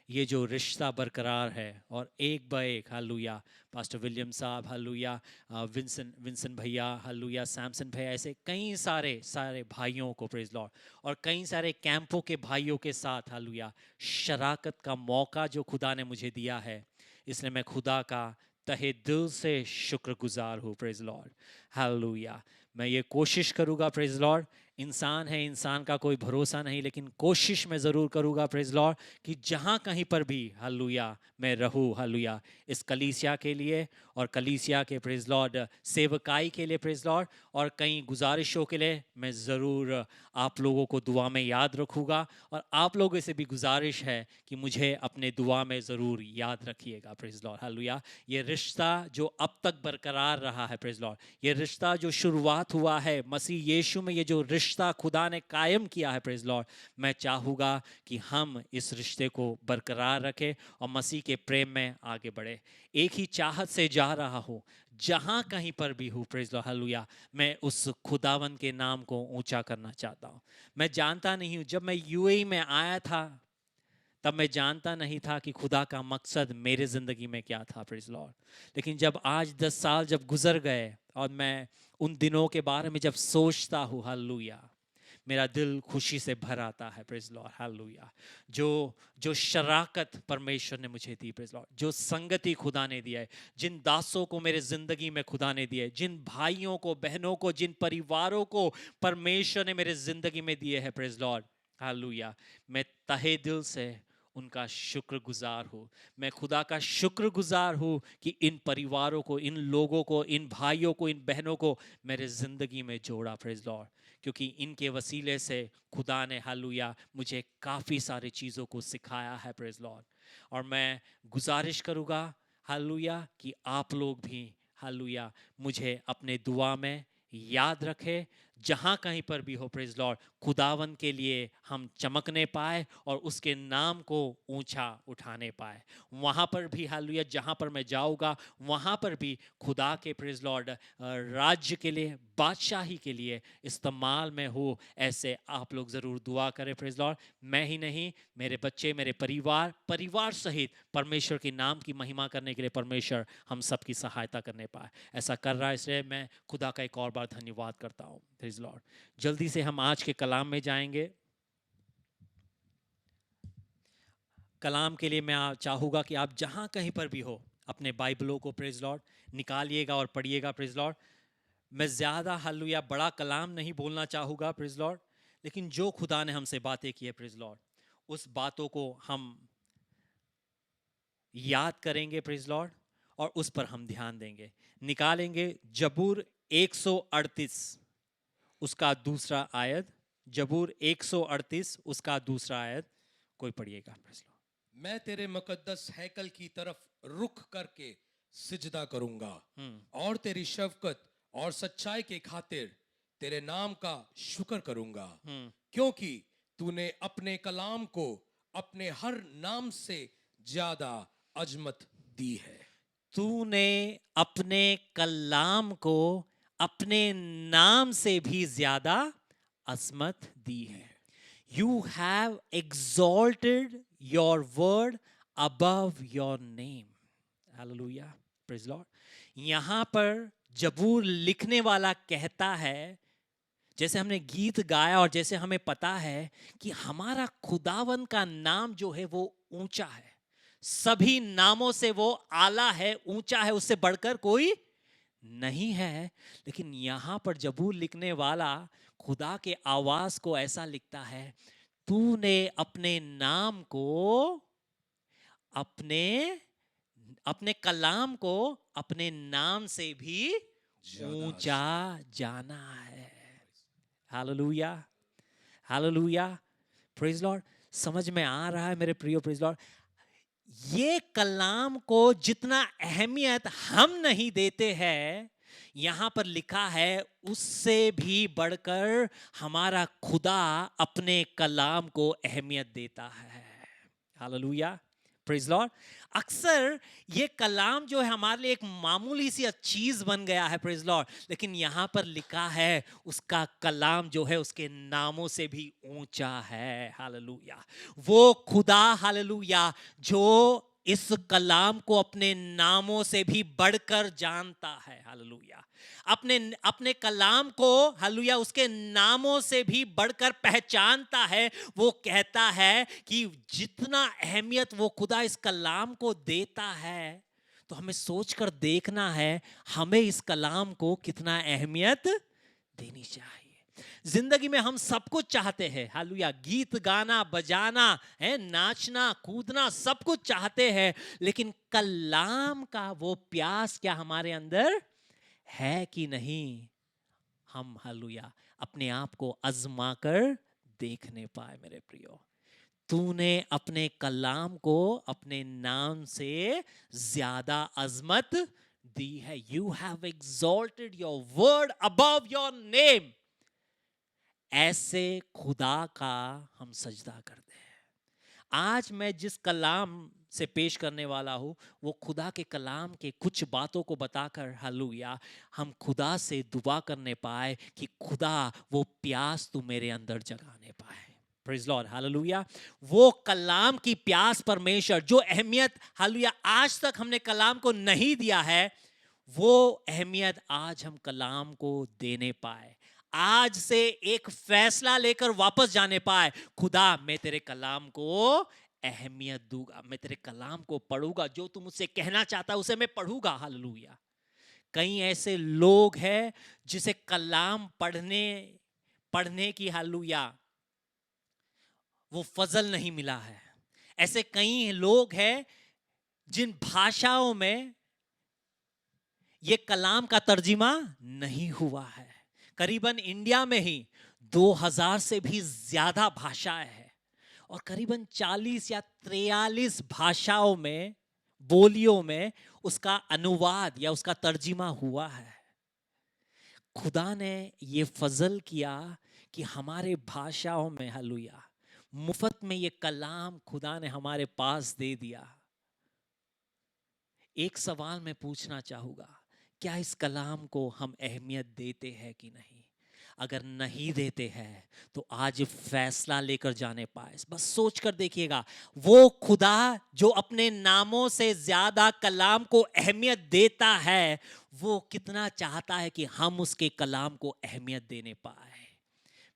ये जो रिश्ता बरकरार है और एक ब एक, हालेलुया, पास्टर विलियम साहब, हालेलुया, विंसन भैया, हालेलुया, सैमसन भैया, ऐसे कई सारे भाइयों को, प्रेज़ लॉर्ड, और कई सारे कैंपों के भाइयों के साथ, हालेलुया, शराकत का मौका जो खुदा ने मुझे दिया है, इसलिए मैं खुदा का तहे दिल से शुक्रगुजार हूँ, प्रेज़ लॉर्ड, हालेलुया। मैं ये कोशिश करूँगा, प्रेज़ लॉर्ड, इंसान है, इंसान का कोई भरोसा नहीं, लेकिन कोशिश मैं ज़रूर करूँगा, प्रेज़ लॉर्ड, कि जहाँ कहीं पर भी, हालेलुया, मैं रहूँ, हालेलुया, इस कलीसिया के लिए और कलीसिया के, प्रेज़ लॉर्ड, सेवकाई के लिए, प्रेज़ लॉर्ड, और कई गुजारिशों के लिए मैं ज़रूर आप लोगों को दुआ में याद रखूँगा। और आप लोगों से भी गुजारिश है कि मुझे अपने दुआ में ज़रूर याद रखिएगा, प्रेज़ लॉर्ड, हालेलुया। ये रिश्ता जो अब तक बरकरार रहा है, प्रेज़ लॉर्ड, ये रिश्ता जो शुरुआत हुआ है मसीह यीशु में, ये जो रिश्ता रिश्ता खुदा ने कायम किया है, प्रेज लॉर्ड, मैं चाहूँगा कि हम इस रिश्ते को बरकरार रखें और मसीह के प्रेम में आगे बढ़े। एक ही चाहत से जा रहा हूँ, जहाँ कहीं पर भी हूँ, प्रेज लॉर्ड, हालेलुया, मैं उस खुदावन के नाम को ऊंचा करना चाहता हूँ। मैं जानता नहीं हूँ, जब मैं यूएई में आया था तब मैं जानता नहीं था कि खुदा का मकसद मेरे ज़िंदगी में क्या था, प्रेज लॉर्ड। लेकिन जब आज 10 साल जब गुजर गए और मैं उन दिनों के बारे में जब सोचता हूँ, हालेलुया, मेरा दिल खुशी से भर आता है, प्रेज लॉर्ड, हालेलुया। जो शराकत परमेश्वर ने मुझे दी, प्रेज लॉर्ड, जो संगति खुदा ने दिया है, जिन दासों को मेरे ज़िंदगी में खुदा ने दिया है, जिन भाइयों को, बहनों को, जिन परिवारों को परमेश्वर ने मेरे ज़िंदगी में दिए हैं, प्रेज लॉर्ड, हालेलुया, मैं तहे दिल से उनका शुक्रगुजार हूँ। मैं खुदा का शुक्रगुजार हूँ कि इन परिवारों को, इन लोगों को, इन भाइयों को, इन बहनों को मेरे ज़िंदगी में जोड़ा, प्रेज लॉर्ड, क्योंकि इनके वसीले से खुदा ने, हालेलुया, मुझे काफ़ी सारी चीज़ों को सिखाया है, प्रेज लॉर्ड। और मैं गुजारिश करूँगा, हालेलुया, कि आप लोग भी, हालेलुया, मुझे अपने दुआ में याद रखें, जहाँ कहीं पर भी हो, प्रेज लॉर्ड, खुदावन के लिए हम चमकने पाए और उसके नाम को ऊंचा उठाने पाए। वहाँ पर भी, हालेलुया, जहाँ पर मैं जाऊँगा वहाँ पर भी खुदा के, प्रेज लॉर्ड, राज्य के लिए, बादशाही के लिए इस्तेमाल में हो, ऐसे आप लोग ज़रूर दुआ करें, प्रेज लॉर्ड। मैं ही नहीं, मेरे बच्चे, मेरे परिवार सहित परमेश्वर के नाम की महिमा करने के लिए परमेश्वर हम सबकी सहायता करने पाए। ऐसा कर रहा है, इसलिए मैं खुदा का एक और बार धन्यवाद करता हूँ, प्रेज लॉर्ड। जल्दी से हम आज के कलाम में जाएंगे। कलाम के लिए मैं चाहूँगा कि आप जहाँ कहीं पर भी हो अपने बाइबलों को, प्रेज लॉर्ड, निकालिएगा और पढ़िएगा, प्रेज लॉर्ड। मैं ज़्यादा, हालेलुया, बड़ा कलाम नहीं बोलना चाहूँगा, प्रेज लॉर्ड, लेकिन जो खुदा ने हमसे बातें की है, प्रेज लॉर्ड, उस बातों को हम याद करेंगे, प्रेज लॉर्ड, और उस पर हम ध्यान देंगे। निकालेंगे जबूर 138 उसका दूसरा आयत, जबूर 138 उसका दूसरा आयत, कोई पढ़िएगा, प्रेज लॉर्ड। मैं तेरे मुकद्दस हैकल की तरफ रुख करके सिजदा करूंगा और तेरी शफकत और सच्चाई के खातिर तेरे नाम का शुक्र करूंगा, क्योंकि तूने अपने कलाम को अपने हर नाम से ज्यादा अजमत दी है। तूने अपने कलाम को अपने नाम से भी ज्यादा अजमत दी है। You have exalted your word above your name. Hallelujah. Praise Lord. यहाँ पर जबूर लिखने वाला कहता है, जैसे हमने गीत गाया और जैसे हमें पता है कि हमारा खुदावन का नाम जो है वो ऊंचा है, सभी नामों से वो आला है, ऊंचा है, उससे बढ़कर कोई नहीं है। लेकिन यहाँ पर जबूर लिखने वाला खुदा के आवाज को ऐसा लिखता है, तूने अपने नाम को, अपने कलाम को अपने नाम से भी ऊंचा जाना है। Hallelujah, hallelujah, praise Lord. समझ में आ रहा है मेरे प्रियो, प्रेज लॉर्ड। ये कलाम को जितना अहमियत हम नहीं देते हैं, यहां पर लिखा है उससे भी बढ़कर हमारा खुदा अपने कलाम को अहमियत देता है। Hallelujah, praise Lord. अक्सर ये कलाम जो है हमारे लिए एक मामूली सी चीज बन गया है, प्रेज लॉर्ड, लेकिन यहां पर लिखा है उसका कलाम जो है उसके नामों से भी ऊंचा है। हालेलुया, वो खुदा, हालेलुया, जो इस कलाम को अपने नामों से भी बढ़कर जानता है, हालेलुया, अपने कलाम को, हालेलुया, उसके नामों से भी बढ़कर पहचानता है। वो कहता है कि जितना अहमियत वो खुदा इस कलाम को देता है, तो हमें सोचकर देखना है हमें इस कलाम को कितना अहमियत देनी चाहिए। जिंदगी में हम सब कुछ चाहते हैं, हालेलुया, गीत गाना, बजाना है, नाचना, कूदना, सब कुछ चाहते हैं, लेकिन कलाम का वो प्यास क्या हमारे अंदर है कि नहीं? हम, हालेलुया, अपने आप को आजमा कर देखने पाए। मेरे प्रियो, तूने अपने कलाम को अपने नाम से ज्यादा अजमत दी है। You have exalted your word above your name. ऐसे खुदा का हम सजदा करते हैं। आज मैं जिस कलाम से पेश करने वाला हूँ वो खुदा के कलाम के कुछ बातों को बताकर हालेलुया हम खुदा से दुआ करने पाए कि खुदा वो प्यास तू मेरे अंदर जगाने पाए। Praise lord, hallelujah. वो कलाम की प्यास परमेश्वर जो अहमियत हालेलुया आज तक हमने कलाम को नहीं दिया है, वो अहमियत आज हम कलाम को देने पाए। आज से एक फैसला लेकर वापस जाने पाए, खुदा मैं तेरे कलाम को अहमियत दूंगा, मैं तेरे कलाम को पढ़ूंगा, जो तुम मुझसे कहना चाहता है उसे मैं पढ़ूंगा। हालेलुया। कई ऐसे लोग हैं जिसे कलाम पढ़ने पढ़ने की हालेलुया वो फजल नहीं मिला है। ऐसे कई लोग हैं जिन भाषाओं में ये कलाम का तर्जुमा नहीं हुआ है। करीबन इंडिया में ही 2000 से भी ज्यादा भाषाएं हैं और करीबन 40 या 43 भाषाओं में बोलियों में उसका अनुवाद या उसका तर्जुमा हुआ है। खुदा ने ये फजल किया कि हमारे भाषाओं में हालेलुया मुफ्त में ये कलाम खुदा ने हमारे पास दे दिया। एक सवाल मैं पूछना चाहूंगा, क्या इस कलाम को हम अहमियत देते हैं कि नहीं? अगर नहीं देते हैं तो आज फैसला लेकर जाने पाए। बस सोच कर देखिएगा, वो खुदा जो अपने नामों से ज्यादा कलाम को अहमियत देता है, वो कितना चाहता है कि हम उसके कलाम को अहमियत देने पाए।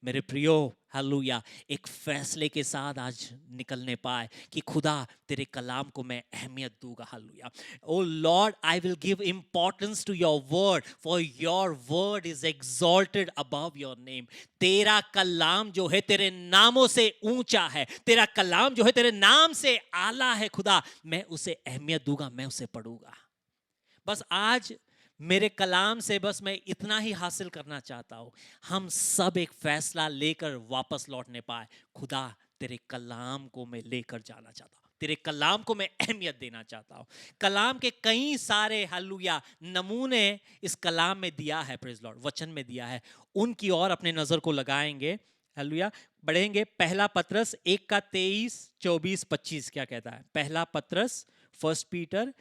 मेरे प्रियो हालेलुया, एक फैसले के साथ आज निकलने पाए कि खुदा तेरे कलाम को मैं अहमियत दूंगा। Hallelujah. O Lord, I will give importance to your word, for your word is exalted above your name. तेरा कलाम जो है तेरे नामों से ऊंचा है, तेरा कलाम जो है तेरे नाम से आला है। खुदा मैं उसे अहमियत दूंगा, मैं उसे पढ़ूंगा। बस आज मेरे कलाम से बस मैं इतना ही हासिल करना चाहता हूं, हम सब एक फैसला लेकर वापस लौटने पाए। खुदा तेरे कलाम को मैं लेकर जाना चाहता हूं, तेरे कलाम को मैं अहमियत देना चाहता हूं। कलाम के कई सारे हालेलुया नमूने इस कलाम में दिया है, प्रेज लॉर्ड, वचन में दिया है, उनकी ओर अपने नजर को लगाएंगे। हालेलुया, बढ़ेंगे। पहला पत्रस 1:23-24-25 क्या कहता है? पहला पत्रस, फर्स्ट पीटर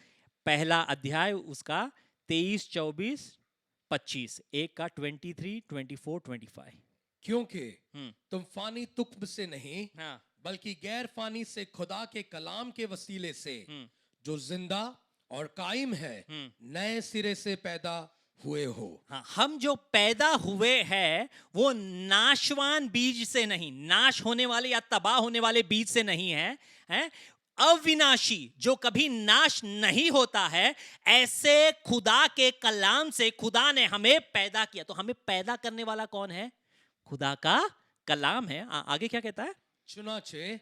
पहला अध्याय उसका 23-24-25, 1:23-24-25। क्योंकि तुम फानी तुक्ब से नहीं हाँ, बल्कि गैर फानी से खुदा के कलाम के वसीले से जो जिंदा और कायम है नए सिरे से पैदा हुए हो। हाँ, हम जो पैदा हुए हैं वो नाशवान बीज से नहीं, नाश होने वाले या तबाह होने वाले बीज से नहीं है, हैं? अविनाशी जो कभी नाश नहीं होता है, ऐसे खुदा के कलाम से खुदा ने हमें पैदा किया। तो हमें पैदा करने वाला कौन है? खुदा का कलाम है। आगे क्या कहता है? चुनाचे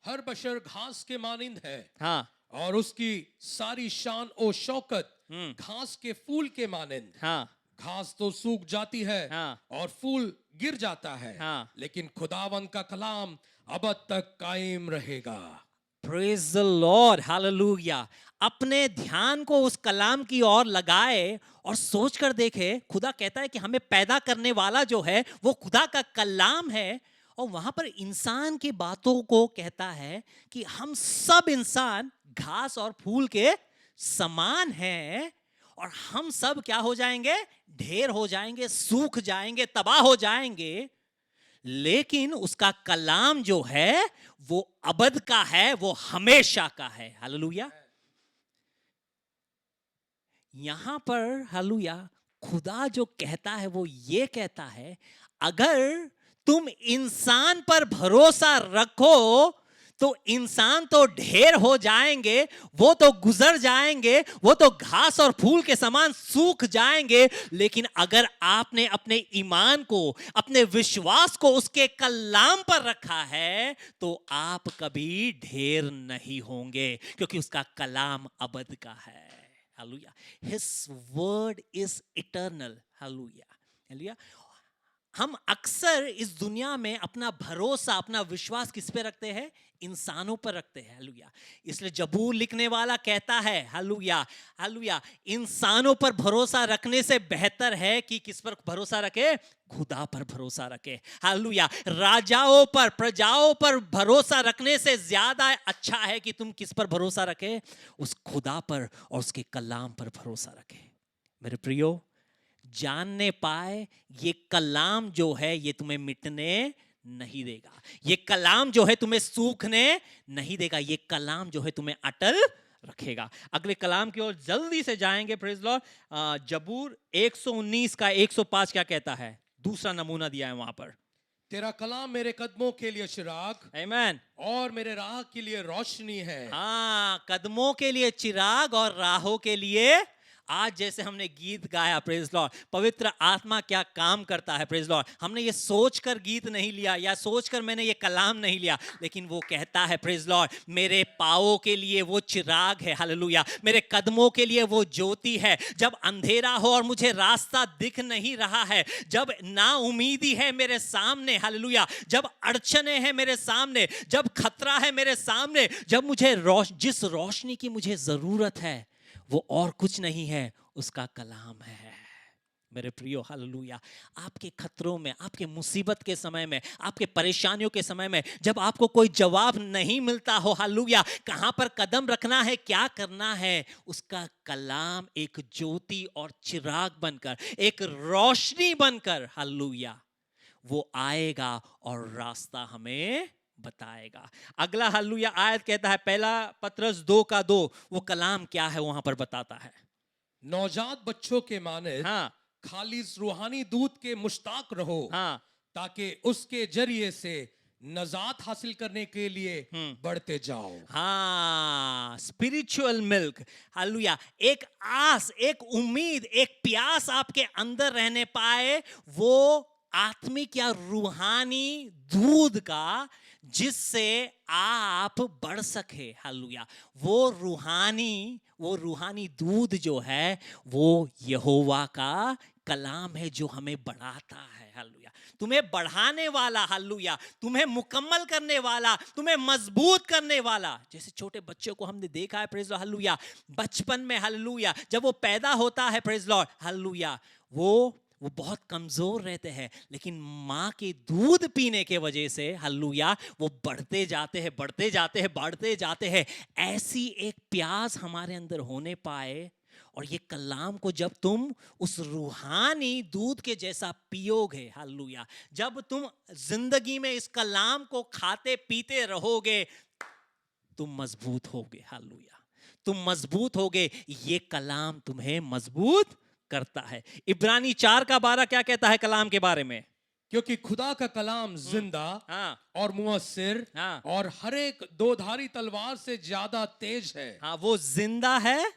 हर बशर घास के मानिंद है, हाँ, और उसकी सारी शान और शौकत घास के फूल के मानिंद। हाँ, घास तो सूख जाती है हाँ, और फूल गिर जाता है, हाँ। लेकिन खुदावन का कलाम अब तक कायम रहेगा। Praise the Lord, hallelujah. अपने ध्यान को उस कलाम की ओर लगाए और सोच कर देखे। खुदा कहता है कि हमें पैदा करने वाला जो है वो खुदा का कलाम है, और वहां पर इंसान की बातों को कहता है कि हम सब इंसान घास और फूल के समान हैं, और हम सब क्या हो जाएंगे? ढेर हो जाएंगे, सूख जाएंगे, तबाह हो जाएंगे। लेकिन उसका कलाम जो है वो अबद का है, वो हमेशा का है। हालेलुया। यहां पर हालेलुया खुदा जो कहता है वो ये कहता है, अगर तुम इंसान पर भरोसा रखो तो इंसान तो ढेर हो जाएंगे, वो तो गुजर जाएंगे, वो तो घास और फूल के समान सूख जाएंगे। लेकिन अगर आपने अपने ईमान को, अपने विश्वास को उसके कलाम पर रखा है तो आप कभी ढेर नहीं होंगे, क्योंकि उसका कलाम अबद का है। Hallelujah. His word is eternal. Hallelujah, hallelujah. हम अक्सर इस दुनिया में अपना भरोसा, अपना विश्वास किस पे रखते हैं? इंसानों पर रखते हैं। हालेलुया। इसलिए जबूर लिखने वाला कहता है, हालेलुया, हालेलुया, इंसानों पर भरोसा रखने से बेहतर है कि किस पर भरोसा रखे? खुदा पर भरोसा रखे। हालेलुया। राजाओं पर, प्रजाओं पर भरोसा रखने से ज्यादा अच्छा है कि तुम किस पर भरोसा रखे? उस खुदा पर और उसके कलाम पर भरोसा रखे। मेरे प्रियो, जानने पाए ये कलाम जो है ये तुम्हें मिटने नहीं देगा। ये कलाम जो है तुम्हें सूखने नहीं देगा। ये कलाम जो है तुम्हें अटल रखेगा। अगले कलाम की ओर जल्दी से जाएंगे। Praise lord. जबूर 119 का 105 क्या कहता है? दूसरा नमूना दिया है वहां पर। तेरा कलाम मेरे कदमों के लिए चिराग आमीन। और मेरे राह के लिए रोशनी है। हाँ, कदमों के लिए चिराग और राहों के लिए, आज जैसे हमने गीत गाया, प्रेज लॉर्ड, पवित्र आत्मा क्या काम करता है। प्रेज लॉर्ड, हमने ये सोचकर गीत नहीं लिया या सोचकर मैंने ये कलाम नहीं लिया, लेकिन वो कहता है, प्रेज लॉर्ड, मेरे पाँवों के लिए वो चिराग है। हालेलुया। मेरे कदमों के लिए वो ज्योति है। जब अंधेरा हो और मुझे रास्ता दिख नहीं रहा है, जब ना उम्मीदी है मेरे सामने, हालेलुया, जब अड़चने हैं मेरे सामने, जब खतरा है मेरे सामने, जब मुझे जिस रोशनी की मुझे जरूरत है वो और कुछ नहीं है, उसका कलाम है। मेरे प्रियो, हालेलुया, आपके खतरों में, आपके मुसीबत के समय में, आपके परेशानियों के समय में, जब आपको कोई जवाब नहीं मिलता हो, हालेलुया, कहां पर कदम रखना है, क्या करना है, उसका कलाम एक ज्योति और चिराग बनकर, एक रोशनी बनकर, हालेलुया, वो आएगा और रास्ता हमें बताएगा। अगला हालेलुया आयत कहता है, पहला पत्रस 2 का 2, वो कलाम क्या है वहां पर बताता है। नवजात बच्चों के माने हाँ, खाली रूहानी दूध के मुश्ताक रहो, हाँ, ताकि उसके जरिए से नजात हासिल करने के लिए बढ़ते जाओ। हाँ, स्पिरिचुअल मिल्क, हालेलुया, एक आस, एक उम्मीद, एक प्यास आपके अंदर रहने पाए, वो आत्मिक या रूहानी दूध का, जिससे आप बढ़ सके। हालेलुया। वो रूहानी दूध जो है वो यहोवा का कलाम है, जो हमें बढ़ाता है। हालेलुया। तुम्हें बढ़ाने वाला, हालेलुया, तुम्हें मुकम्मल करने वाला, तुम्हें मजबूत करने वाला। जैसे छोटे बच्चों को हमने देखा है, प्रेज लॉर्ड, हालेलुया, बचपन में, हालेलुया, जब वो पैदा होता है, प्रेज लॉर्ड, हालेलुया, वो बहुत कमजोर रहते हैं, लेकिन माँ के दूध पीने के वजह से, हालेलुया, वो बढ़ते जाते हैं, बढ़ते जाते हैं, बढ़ते जाते हैं। ऐसी एक प्यास हमारे अंदर होने पाए, और ये कलाम को जब तुम उस रूहानी दूध के जैसा पियोगे, हालेलुया, जब तुम जिंदगी में इस कलाम को खाते पीते रहोगे, तुम मजबूत होगे। हालेलुया, तुम मजबूत होगे। ये कलाम तुम्हें मजबूत करता है। इब्रानी 4 का 12 क्या कहता है कलाम के बारे में? क्योंकि खुदा का कलाम जिंदा और मुअस्सिर और हर एक दोधारी तलवार से ज्यादा तेज है। हाँ, वो जिंदा है।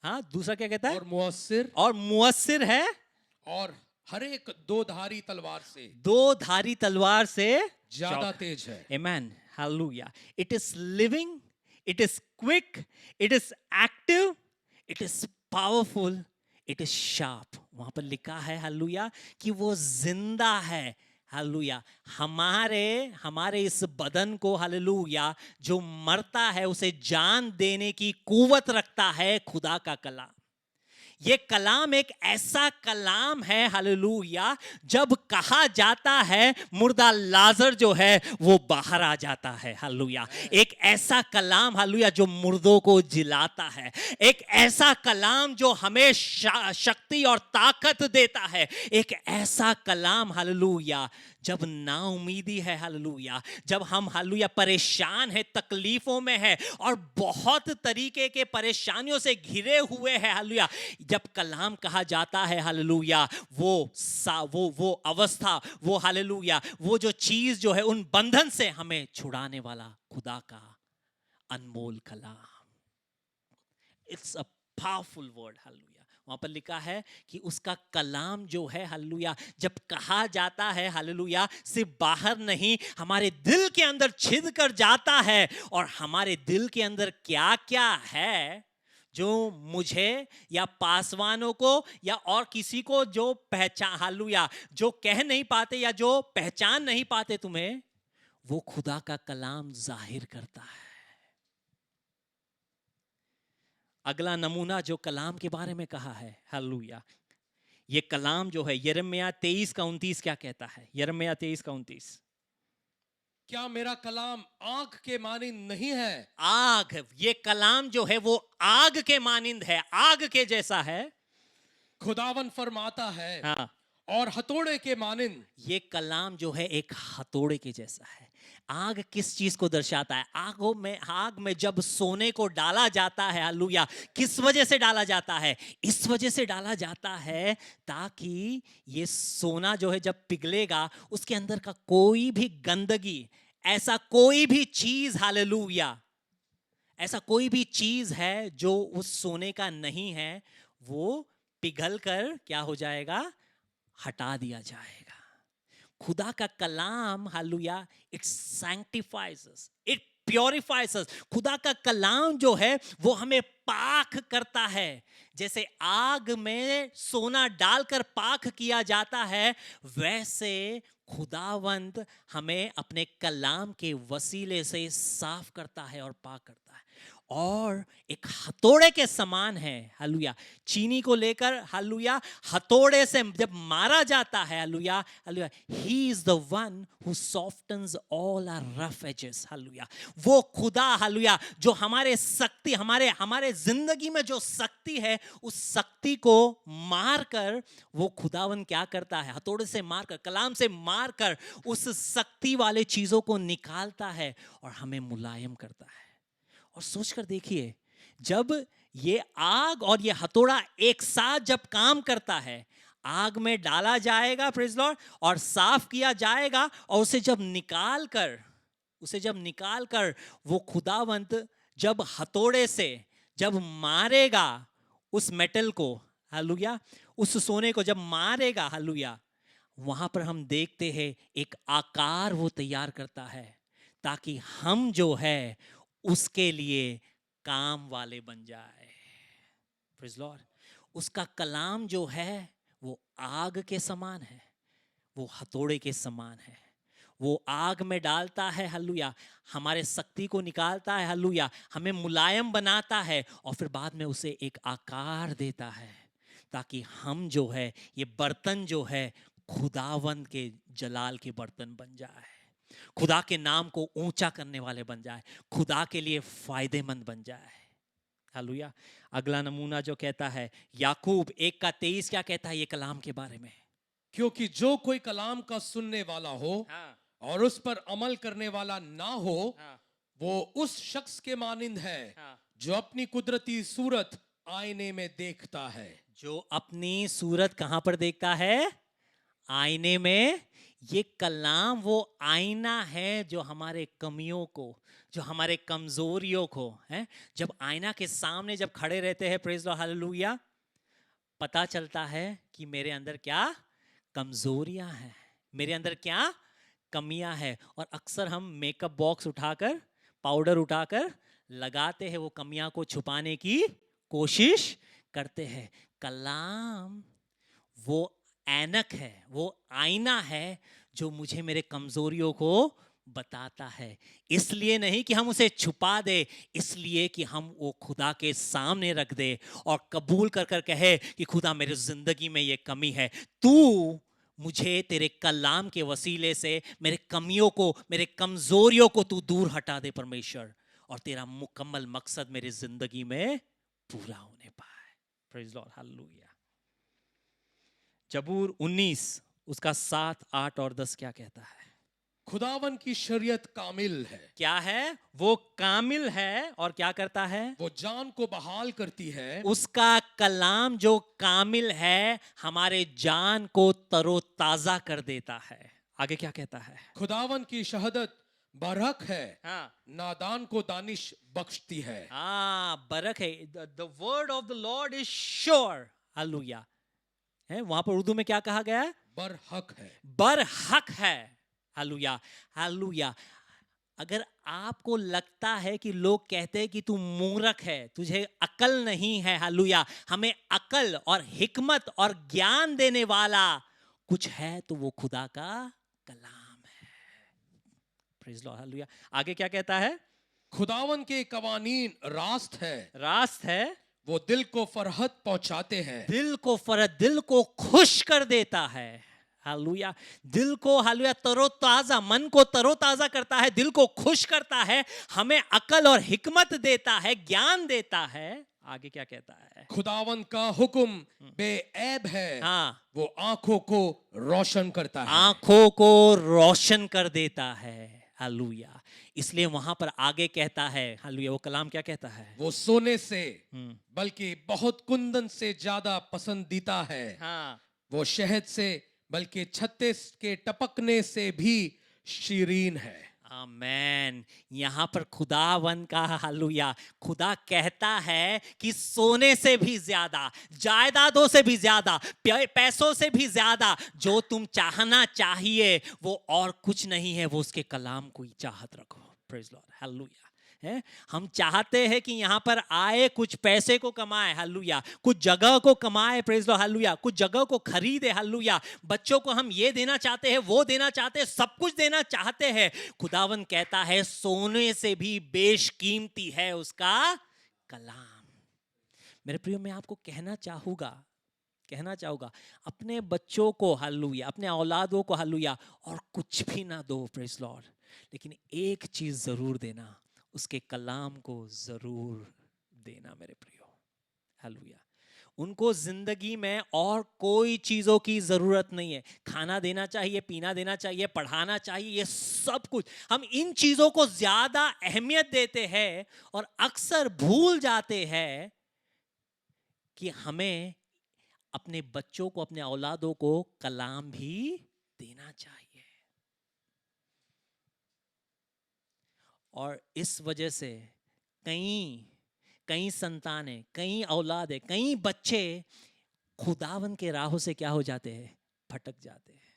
हाँ, दूसरा क्या कहता है? और मुअस्सिर है, और हर एक दोधारी तलवार से ज्यादा तेज है। आमीन, hallelujah. It is living, it is quick, it is active, it is powerful, it is sharp. वहां पर लिखा है, हालेलुया, कि वो जिंदा है। हालेलुया। हमारे इस बदन को, हालेलुया, जो मरता है उसे जान देने की कुवत रखता है खुदा का कलाम। ये कलाम एक ऐसा कलाम है, हालेलुया, जब कहा जाता है मुर्दा लाजर जो है वो बाहर आ जाता है। हालेलुया। एक ऐसा कलाम, हालेलुया, जो मुर्दों को जिलाता है। एक ऐसा कलाम जो हमें शक्ति और ताकत देता है। एक ऐसा कलाम, हालेलुया, जब नाउमीदी है, हालेलुया, जब हम, हालेलुया, परेशान है, तकलीफों में है और बहुत तरीके के परेशानियों से घिरे हुए हैं, हालेलुया, जब कलाम कहा जाता है, हालेलुया, वो अवस्था, वो, हालेलुया, वो जो चीज जो है उन बंधन से हमें छुड़ाने वाला खुदा का अनमोल कलाम। It's a powerful word. Hallelujah. वहां पर लिखा है कि उसका कलाम जो है, हालेलुया, जब कहा जाता है, हालेलुया, सिर्फ बाहर नहीं, हमारे दिल के अंदर छिद कर जाता है। और हमारे दिल के अंदर क्या क्या है जो मुझे या पासवानों को या और किसी को जो पहचान, हालेलुया, जो कह नहीं पाते या जो पहचान नहीं पाते तुम्हें, वो खुदा का कलाम जाहिर करता है। अगला नमूना जो कलाम के बारे में कहा है, हालेलुया, ये कलाम जो है यिर्मयाह 23 का 29 क्या कहता है? यिर्मयाह 23 का 29, क्या मेरा कलाम आग के मानिंद नहीं है? आग, ये कलाम जो है वो आग के मानिंद है, आग के जैसा है। खुदावन फरमाता है, हाँ, और हथौड़े के मानिंद। ये कलाम जो है एक हथौड़े के जैसा है। आग किस चीज को दर्शाता है? आग में जब सोने को डाला जाता है, हालेलुया, किस वजह से डाला जाता है? इस वजह से डाला जाता है ताकि ये सोना जो है जब पिघलेगा, उसके अंदर का कोई भी गंदगी, ऐसा कोई भी चीज, हालेलुया, ऐसा कोई भी चीज है जो उस सोने का नहीं है, वो पिघल कर क्या हो जाएगा? हटा दिया जाएगा। खुदा का कलाम, hallelujah, it sanctifies us, it purifies us. खुदा का कलाम जो है वो हमें पाक करता है। जैसे आग में सोना डालकर पाक किया जाता है, वैसे खुदावंद हमें अपने कलाम के वसीले से साफ करता है और पाक करता है, और एक हथौड़े के समान है। हालेलुया, चीनी को लेकर, हालेलुया, हथौड़े से जब मारा जाता है, hallelujah, hallelujah, he is the one who softens all our rough edges. Hallelujah, वो खुदा, हालेलुया, जो हमारे शक्ति, हमारे जिंदगी में जो शक्ति है, उस शक्ति को मारकर वो खुदावन क्या करता है? हथौड़े से मारकर, कलाम से मारकर उस शक्ति वाले चीजों को निकालता है और हमें मुलायम करता है। और सोचकर देखिए, जब ये आग और ये हथौड़ा एक साथ जब काम करता है, आग में डाला जाएगा, प्रेज़ लॉर्ड, और साफ किया जाएगा, और उसे जब निकाल कर वो खुदावंत जब हथौड़े से जब मारेगा उस मेटल को, हालेलुया, उस सोने को जब मारेगा, हालेलुया, वहां पर हम देखते हैं एक आकार वो तैयार करता है ताकि हम जो है उसके लिए काम वाले बन जाए। प्रेज़ लॉर्ड, उसका कलाम जो है वो आग के समान है, वो हथौड़े के समान है। वो आग में डालता है, हालेलुया, हमारे शक्ति को निकालता है, हालेलुया, हमें मुलायम बनाता है, और फिर बाद में उसे एक आकार देता है ताकि हम जो है, ये बर्तन जो है, खुदावंद के जलाल के बर्तन बन जाए, खुदा के नाम को ऊंचा करने वाले बन जाए, खुदा के लिए फायदेमंद बन जाए। हालेलुया। अगला नमूना जो कहता है, याकूब 1:23 क्या कहता है ये कलाम के बारे में? क्योंकि जो कोई कलाम का सुनने वाला हो हाँ, और उस पर अमल करने वाला ना हो, हाँ, वो उस शख्स के मानिंद है हाँ। जो अपनी कुदरती सूरत आईने में देखता है। जो अपनी सूरत कहां पर देखता है? आईने में। ये कलाम वो आईना है जो हमारे कमियों को, जो हमारे कमजोरियों को है, जब आईना के सामने जब खड़े रहते हैं, प्रेज़ लॉर्ड, हालेलुया, पता चलता है कि मेरे अंदर क्या कमजोरियां हैं, मेरे अंदर क्या कमियां हैं। और अक्सर हम मेकअप बॉक्स उठाकर, पाउडर उठाकर लगाते हैं, वो कमियां को छुपाने की कोशिश करते हैं। कलाम वो ऐनक है, वो आईना है जो मुझे मेरे कमजोरियों को बताता है। इसलिए नहीं कि हम उसे छुपा दे, इसलिए कि हम वो खुदा के सामने रख दे और कबूल कर कर कहे कि खुदा मेरे जिंदगी में ये कमी है, तू मुझे तेरे कलाम के वसीले से मेरे कमियों को, मेरे कमजोरियों को तू दूर हटा दे परमेश्वर, और तेरा मुकम्मल मकसद मेरी जिंदगी में पूरा होने पाए। Praise lord, hallelujah. जबूर 19 उसका 7, 8 और 10 क्या कहता है? खुदावन की शरीयत कामिल है। क्या है? वो कामिल है और क्या करता है? वो जान को बहाल करती है। उसका कलाम जो कामिल है हमारे जान को तरोताजा कर देता है। आगे क्या कहता है? खुदावन की शहादत बरहक है, हाँ, नादान को दानिश बख्शती है। हाँ, बरक है। The word of the Lord is sure, hallelujah. है, वहां पर उर्दू में क्या कहा गया है? बरहक है। बरहक है, हालेलुया, हालेलुया। अगर आपको लगता है कि लोग कहते हैं कि तू मूर्ख है, तुझे अकल नहीं है, हालेलुया, हमें अकल और हिकमत और ज्ञान देने वाला कुछ है तो वो खुदा का कलाम है। Praise lord, hallelujah. आगे क्या कहता है? खुदावन के कवानीन रास्त है, रास्त है, वो दिल को फरहत पहुंचाते हैं। दिल को खुश कर देता है। हालेलुया। दिल को, हालेलुया, तरोताजा, मन को तरोताजा करता है, दिल को खुश करता है, हमें अकल और हिकमत देता है, ज्ञान देता है। आगे क्या कहता है? खुदावन का हुक्म बेऐब है, हाँ, वो आंखों को रोशन करता है। आंखों को रोशन कर देता है। हालेलुया। इसलिए वहां पर आगे कहता है, हालेलुया, वो कलाम क्या कहता है? वो सोने से बल्कि बहुत कुंदन से ज्यादा पसंदीदा है। हाँ, वो शहद से बल्कि छत्ते के टपकने से भी शीरीन है। आमेन। यहाँ पर खुदावन का, हालेलुया, खुदा कहता है कि सोने से भी ज्यादा, जायदादों से भी ज्यादा, पैसों से भी ज्यादा जो तुम चाहना चाहिए वो और कुछ नहीं है, वो उसके कलाम को ही चाहत रखो। Praise lord, hallelujah. है, हम चाहते हैं कि यहाँ पर आए, कुछ पैसे को कमाए, हालेलुया, कुछ जगह को कमाए, प्रेज़ लॉर्ड, हालेलुया, कुछ जगह को खरीदे, हालेलुया, बच्चों को हम ये देना चाहते हैं, वो देना चाहते हैं, सब कुछ देना चाहते हैं। खुदावन कहता है सोने से भी बेशकीमती है उसका कलाम। मेरे प्रियो, मैं आपको कहना चाहूंगा अपने बच्चों को, हालेलुया, अपने औलादों को, हालेलुया, और कुछ भी ना दो, प्रेज़ लॉर्ड, लेकिन एक चीज जरूर देना, उसके कलाम को जरूर देना मेरे प्रियो। हालेलुया। उनको जिंदगी में और कोई चीजों की जरूरत नहीं है। खाना देना चाहिए, पीना देना चाहिए, पढ़ाना चाहिए, ये सब कुछ हम इन चीजों को ज्यादा अहमियत देते हैं और अक्सर भूल जाते हैं कि हमें अपने बच्चों को, अपने औलादों को कलाम भी देना चाहिए। और इस वजह से कई संतानें, कई औलादें, कई बच्चे खुदावन के राहों से क्या हो जाते हैं? भटक जाते हैं।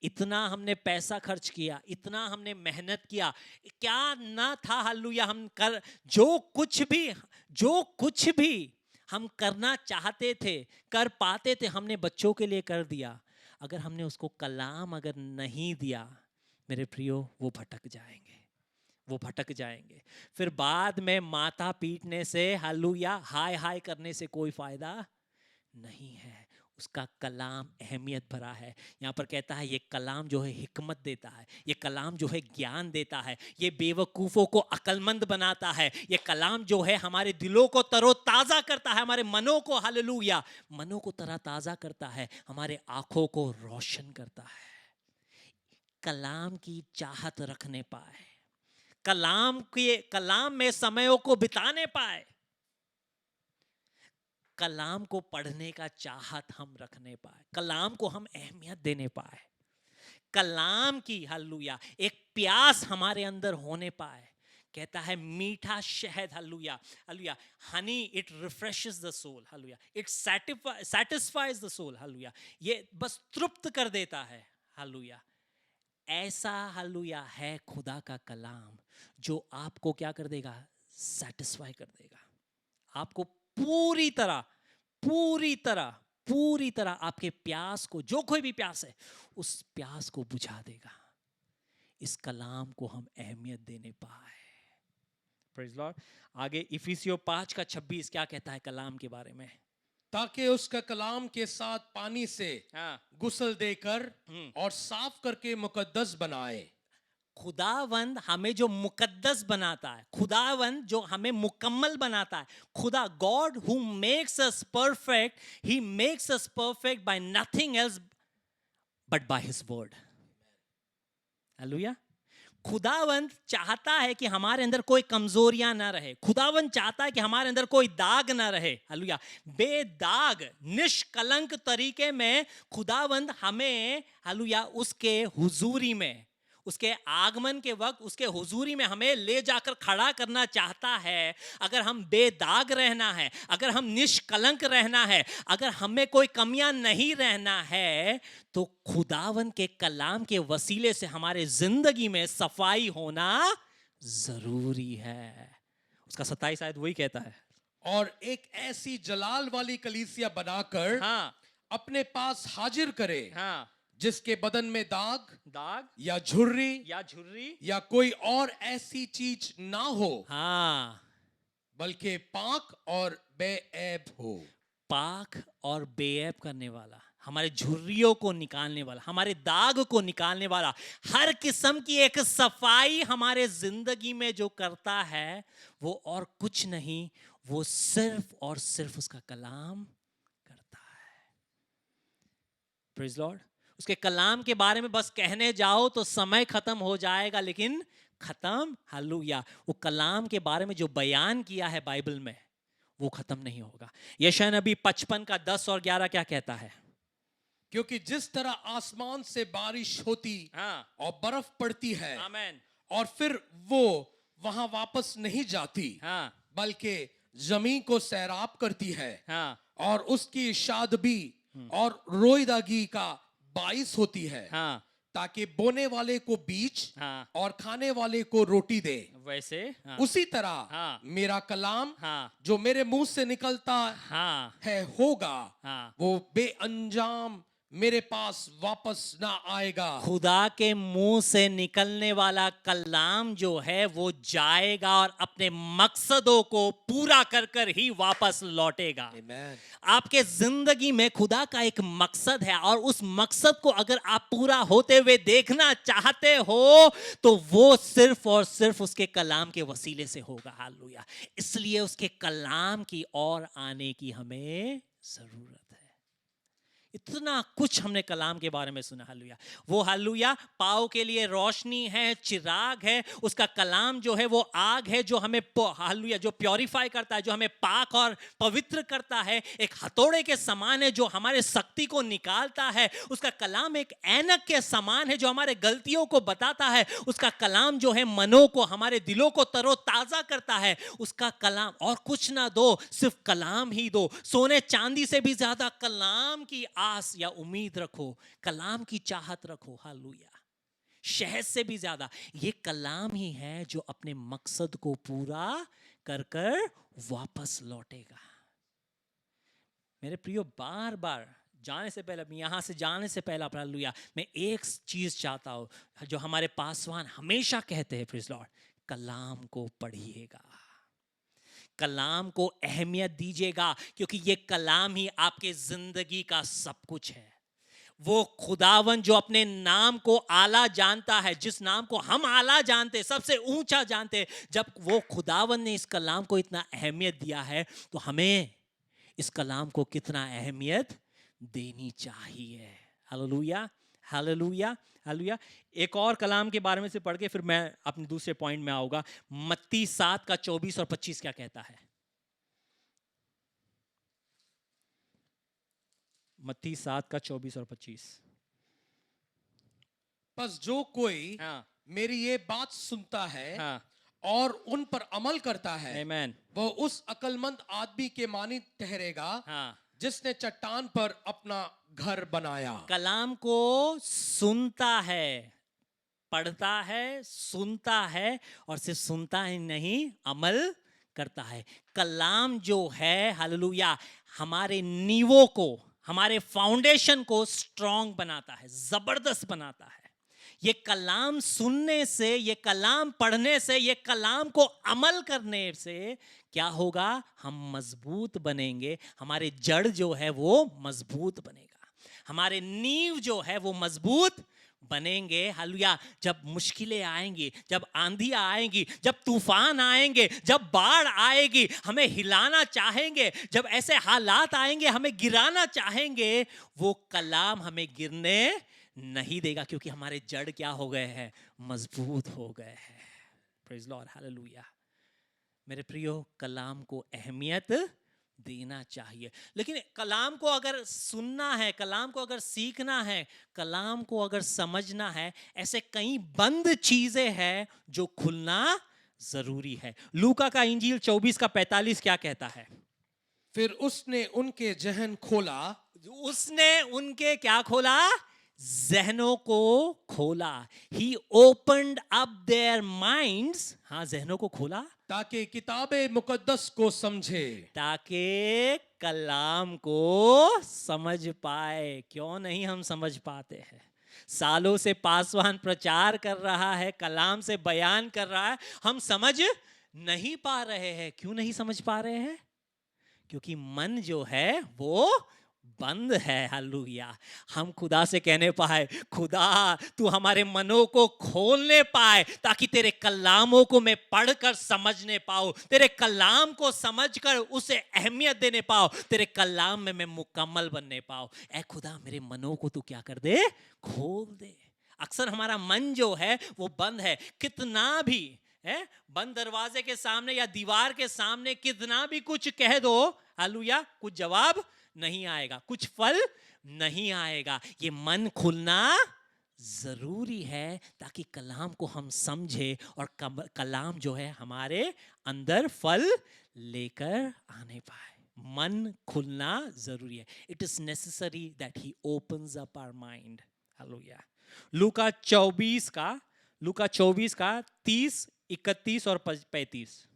इतना हमने पैसा खर्च किया, इतना हमने मेहनत किया, क्या ना था, हालेलुया, हम कर जो कुछ भी हम करना चाहते थे, कर पाते थे, हमने बच्चों के लिए कर दिया। अगर हमने उसको कलाम अगर नहीं दिया मेरे प्रियो, वो भटक जाएंगे। फिर बाद में माथा पीटने से, हालेलुया, हाय हाय करने से कोई फायदा नहीं है। उसका कलाम अहमियत भरा है। यहाँ पर कहता है ये कलाम जो है हिकमत देता है, ये कलाम जो है ज्ञान देता है, ये बेवकूफ़ों को अक्लमंद बनाता है, ये कलाम जो है हमारे दिलों को तरोताज़ा करता है, हमारे मनों को, हालेलुया, मनों को तरोताज़ा करता है, हमारे आँखों को रोशन करता है। कलाम की चाहत रखने पाए, कलाम में समयों को बिताने पाए, कलाम को पढ़ने का चाहत हम रखने पाए, कलाम को हम अहमियत देने पाए, कलाम की, हालेलुया, एक प्यास हमारे अंदर होने पाए। कहता है मीठा शहद, hallelujah, hallelujah, honey, it refreshes the soul, hallelujah, it satisfies the soul, hallelujah, ये बस तृप्त कर देता है, हालेलुया। ऐसा, हालेलुया, है खुदा का कलाम जो आपको क्या कर देगा? सैटिस्फाई कर देगा, आपको पूरी तरह आपके प्यास को, जो कोई भी प्यास है, उस प्यास को बुझा देगा। इस कलाम को हम अहमियत देने पाए। Praise Lord. आगे इफिसियों 5:26 क्या कहता है कलाम के बारे में? ताकि उसका कलाम के साथ पानी से गुस्ल देकर और साफ करके मुकद्दस बनाए। खुदावंद हमें जो मुकद्दस बनाता है, खुदावंद जो हमें मुकम्मल बनाता है, खुदा, God who makes us perfect, he makes us perfect by nothing else but by his word. Hallelujah. खुदावंद चाहता है कि हमारे अंदर कोई कमजोरियां ना रहे, खुदावंद चाहता है कि हमारे अंदर कोई दाग ना रहे, हालेलुया, बेदाग निष्कलंक तरीके में खुदावंद हमें, हालेलुया, उसके हुजूरी में, उसके आगमन के वक्त उसके हुजूरी में हमें ले जाकर खड़ा करना चाहता है, अगर हम बेदाग रहना है, अगर हम निष्कलंक रहना है, अगर हमें कोई कमियां नहीं रहना है, तो खुदावन के कलाम के वसीले से हमारे जिंदगी में सफाई होना जरूरी है। उसका 27 आयत वही कहता है। और एक ऐसी जलाल वाली कलीसिया बनाकर हाँ अपने पास हाजिर करे, हाँ, जिसके बदन में दाग दाग या झुर्री या झुर्री या कोई और ऐसी चीज ना हो, हाँ, बल्कि पाक और बेऐब हो। पाक और बेऐब करने वाला, हमारे झुर्रियों को निकालने वाला, हमारे दाग को निकालने वाला, हर किस्म की एक सफाई हमारे जिंदगी में जो करता है, वो और कुछ नहीं, वो सिर्फ और सिर्फ उसका कलाम करता है। Praise Lord. उसके कलाम के बारे में बस कहने जाओ तो समय खत्म हो जाएगा, लेकिन खत्म, हालेलुया, वो कलाम के बारे में जो बयान किया है बाइबल में, वो खत्म नहीं होगा। यशायाह नबी 55 का 10 और 11 क्या कहता है? क्योंकि जिस तरह आसमान से बारिश होती हाँ, और बर्फ पड़ती है आमेन, और फिर वो वहां वापस नहीं जाती, हाँ, बल्कि जमीन को सैराब करती है हाँ, और उसकी शादबी और रोईदागी का बाइस होती है, हाँ, ताकि बोने वाले को बीज हाँ, और खाने वाले को रोटी दे, वैसे हाँ, उसी तरह हाँ, मेरा कलाम हाँ, जो मेरे मुंह से निकलता हाँ, है होगा, हाँ, वो बेअंजाम मेरे पास वापस ना आएगा। खुदा के मुंह से निकलने वाला कलाम जो है वो जाएगा और अपने मकसदों को पूरा कर कर ही वापस लौटेगा। Amen. आपके जिंदगी में खुदा का एक मकसद है, और उस मकसद को अगर आप पूरा होते हुए देखना चाहते हो, तो वो सिर्फ और सिर्फ उसके कलाम के वसीले से होगा। हालेलुया। इसलिए उसके कलाम की ओर आने की हमें जरूरत है। इतना कुछ हमने कलाम के बारे में सुना। हालेलुया। वो हालेलुया पाँव के लिए रोशनी है, चिराग है। उसका कलाम जो है वो आग है जो हमें हालेलुया जो प्योरीफाई करता है, जो हमें पाक और पवित्र करता है। एक हथौड़े के समान है जो हमारे शक्ति को निकालता है। उसका कलाम एक ऐनक के समान है जो हमारे गलतियों को बताता है। उसका कलाम जो है मनों को, हमारे दिलों को तरोताजा करता है। उसका कलाम, और कुछ ना दो, सिर्फ कलाम ही दो। सोने चांदी से भी ज्यादा कलाम की आस या उम्मीद रखो, कलाम की चाहत रखो। हालेलुया। शहद से भी ज्यादा ये कलाम ही है जो अपने मकसद को पूरा कर कर वापस लौटेगा। मेरे प्रियो, बार बार जाने से पहले, यहां से जाने से पहले, हालेलुया, मैं एक चीज चाहता हूं जो हमारे पासवान हमेशा कहते हैं, प्रेज़ लॉर्ड, कलाम को पढ़िएगा, कलाम को अहमियत दीजिएगा, क्योंकि ये कलाम ही आपके जिंदगी का सब कुछ है। वो खुदावन जो अपने नाम को आला जानता है, जिस नाम को हम आला जानते, सबसे ऊंचा जानते, जब वो खुदावन ने इस कलाम को इतना अहमियत दिया है, तो हमें इस कलाम को कितना अहमियत देनी चाहिए। Hallelujah, hallelujah, hallelujah. एक और कलाम के बारे में से पढ़ के फिर मैं अपने दूसरे पॉइंट में आऊंगा। मत्ती 7 का 24 और 25 क्या कहता है? मत्ती 7 का 24 और 25। बस जो कोई हाँ, मेरी ये बात सुनता है हाँ, और उन पर अमल करता है, आमेन, वो उस अक्लमंद आदमी के मानी ठहरेगा हाँ। जिसने चट्टान पर अपना घर बनाया। कलाम को सुनता है, पढ़ता है, सुनता है, और सिर्फ सुनता ही नहीं, अमल करता है। कलाम जो है, हालेलुया, हमारे नींवों को, हमारे फाउंडेशन को स्ट्रांग बनाता है, जबरदस्त बनाता है। ये कलाम सुनने से, ये कलाम पढ़ने से, ये कलाम को अमल करने से क्या होगा? हम मजबूत बनेंगे। हमारे जड़ जो है वो मजबूत बनेगा, हमारे नींव जो है वो मजबूत बनेंगे। हालेलुया। जब मुश्किलें आएंगी, जब आंधियां आएंगी, जब तूफान आएंगे, जब बाढ़ आएगी, हमें हिलाना चाहेंगे, जब ऐसे हालात आएंगे हमें गिराना चाहेंगे, वो कलाम हमें गिरने नहीं देगा, क्योंकि हमारे जड़ क्या हो गए हैं? मजबूत हो गए हैं। Praise lord, hallelujah. मेरे प्रियो, कलाम को अहमियत देना चाहिए। लेकिन कलाम को अगर सुनना है, कलाम को अगर सीखना है, कलाम को अगर समझना है, ऐसे कई बंद चीजें हैं जो खुलना जरूरी है। लूका का इंजील 24 का 45 क्या कहता है? फिर उसने उनके जहन खोला, उसने उनके क्या खोला? जहनों को खोला। He opened up their minds, हाँ जहनों को खोला, ताकि किताबे मुकद्दस को समझे। ताकि कलाम को समझ पाए। क्यों नहीं हम समझ पाते हैं? सालों से पासवान प्रचार कर रहा है, कलाम से बयान कर रहा है, हम समझ नहीं पा रहे हैं। क्यों नहीं समझ पा रहे हैं? क्योंकि मन जो है वो बंद है। हालेलुया। हम खुदा से कहने पाए, खुदा तू हमारे मनों को खोलने पाए, ताकि तेरे कलामों को मैं पढ़कर समझने पाऊं, तेरे कलाम को समझकर उसे अहमियत देने पाऊं, तेरे कलाम में मैं मुकम्मल बनने पाऊं। ऐ खुदा मेरे मनों को तू क्या कर दे? खोल दे। अक्सर हमारा मन जो है वो बंद है। कितना भी है बंद दरवाजे के सामने या दीवार के सामने कितना भी कुछ कह दो, हालेलुया, कुछ जवाब नहीं आएगा, कुछ फल नहीं आएगा। ये मन खुलना जरूरी है ताकि कलाम को हम समझे और कलाम जो है हमारे अंदर फल लेकर आने पाए। मन खुलना जरूरी है। It is necessary that he opens up our mind. Hallelujah. लूका 24 का 30, 31 और 35।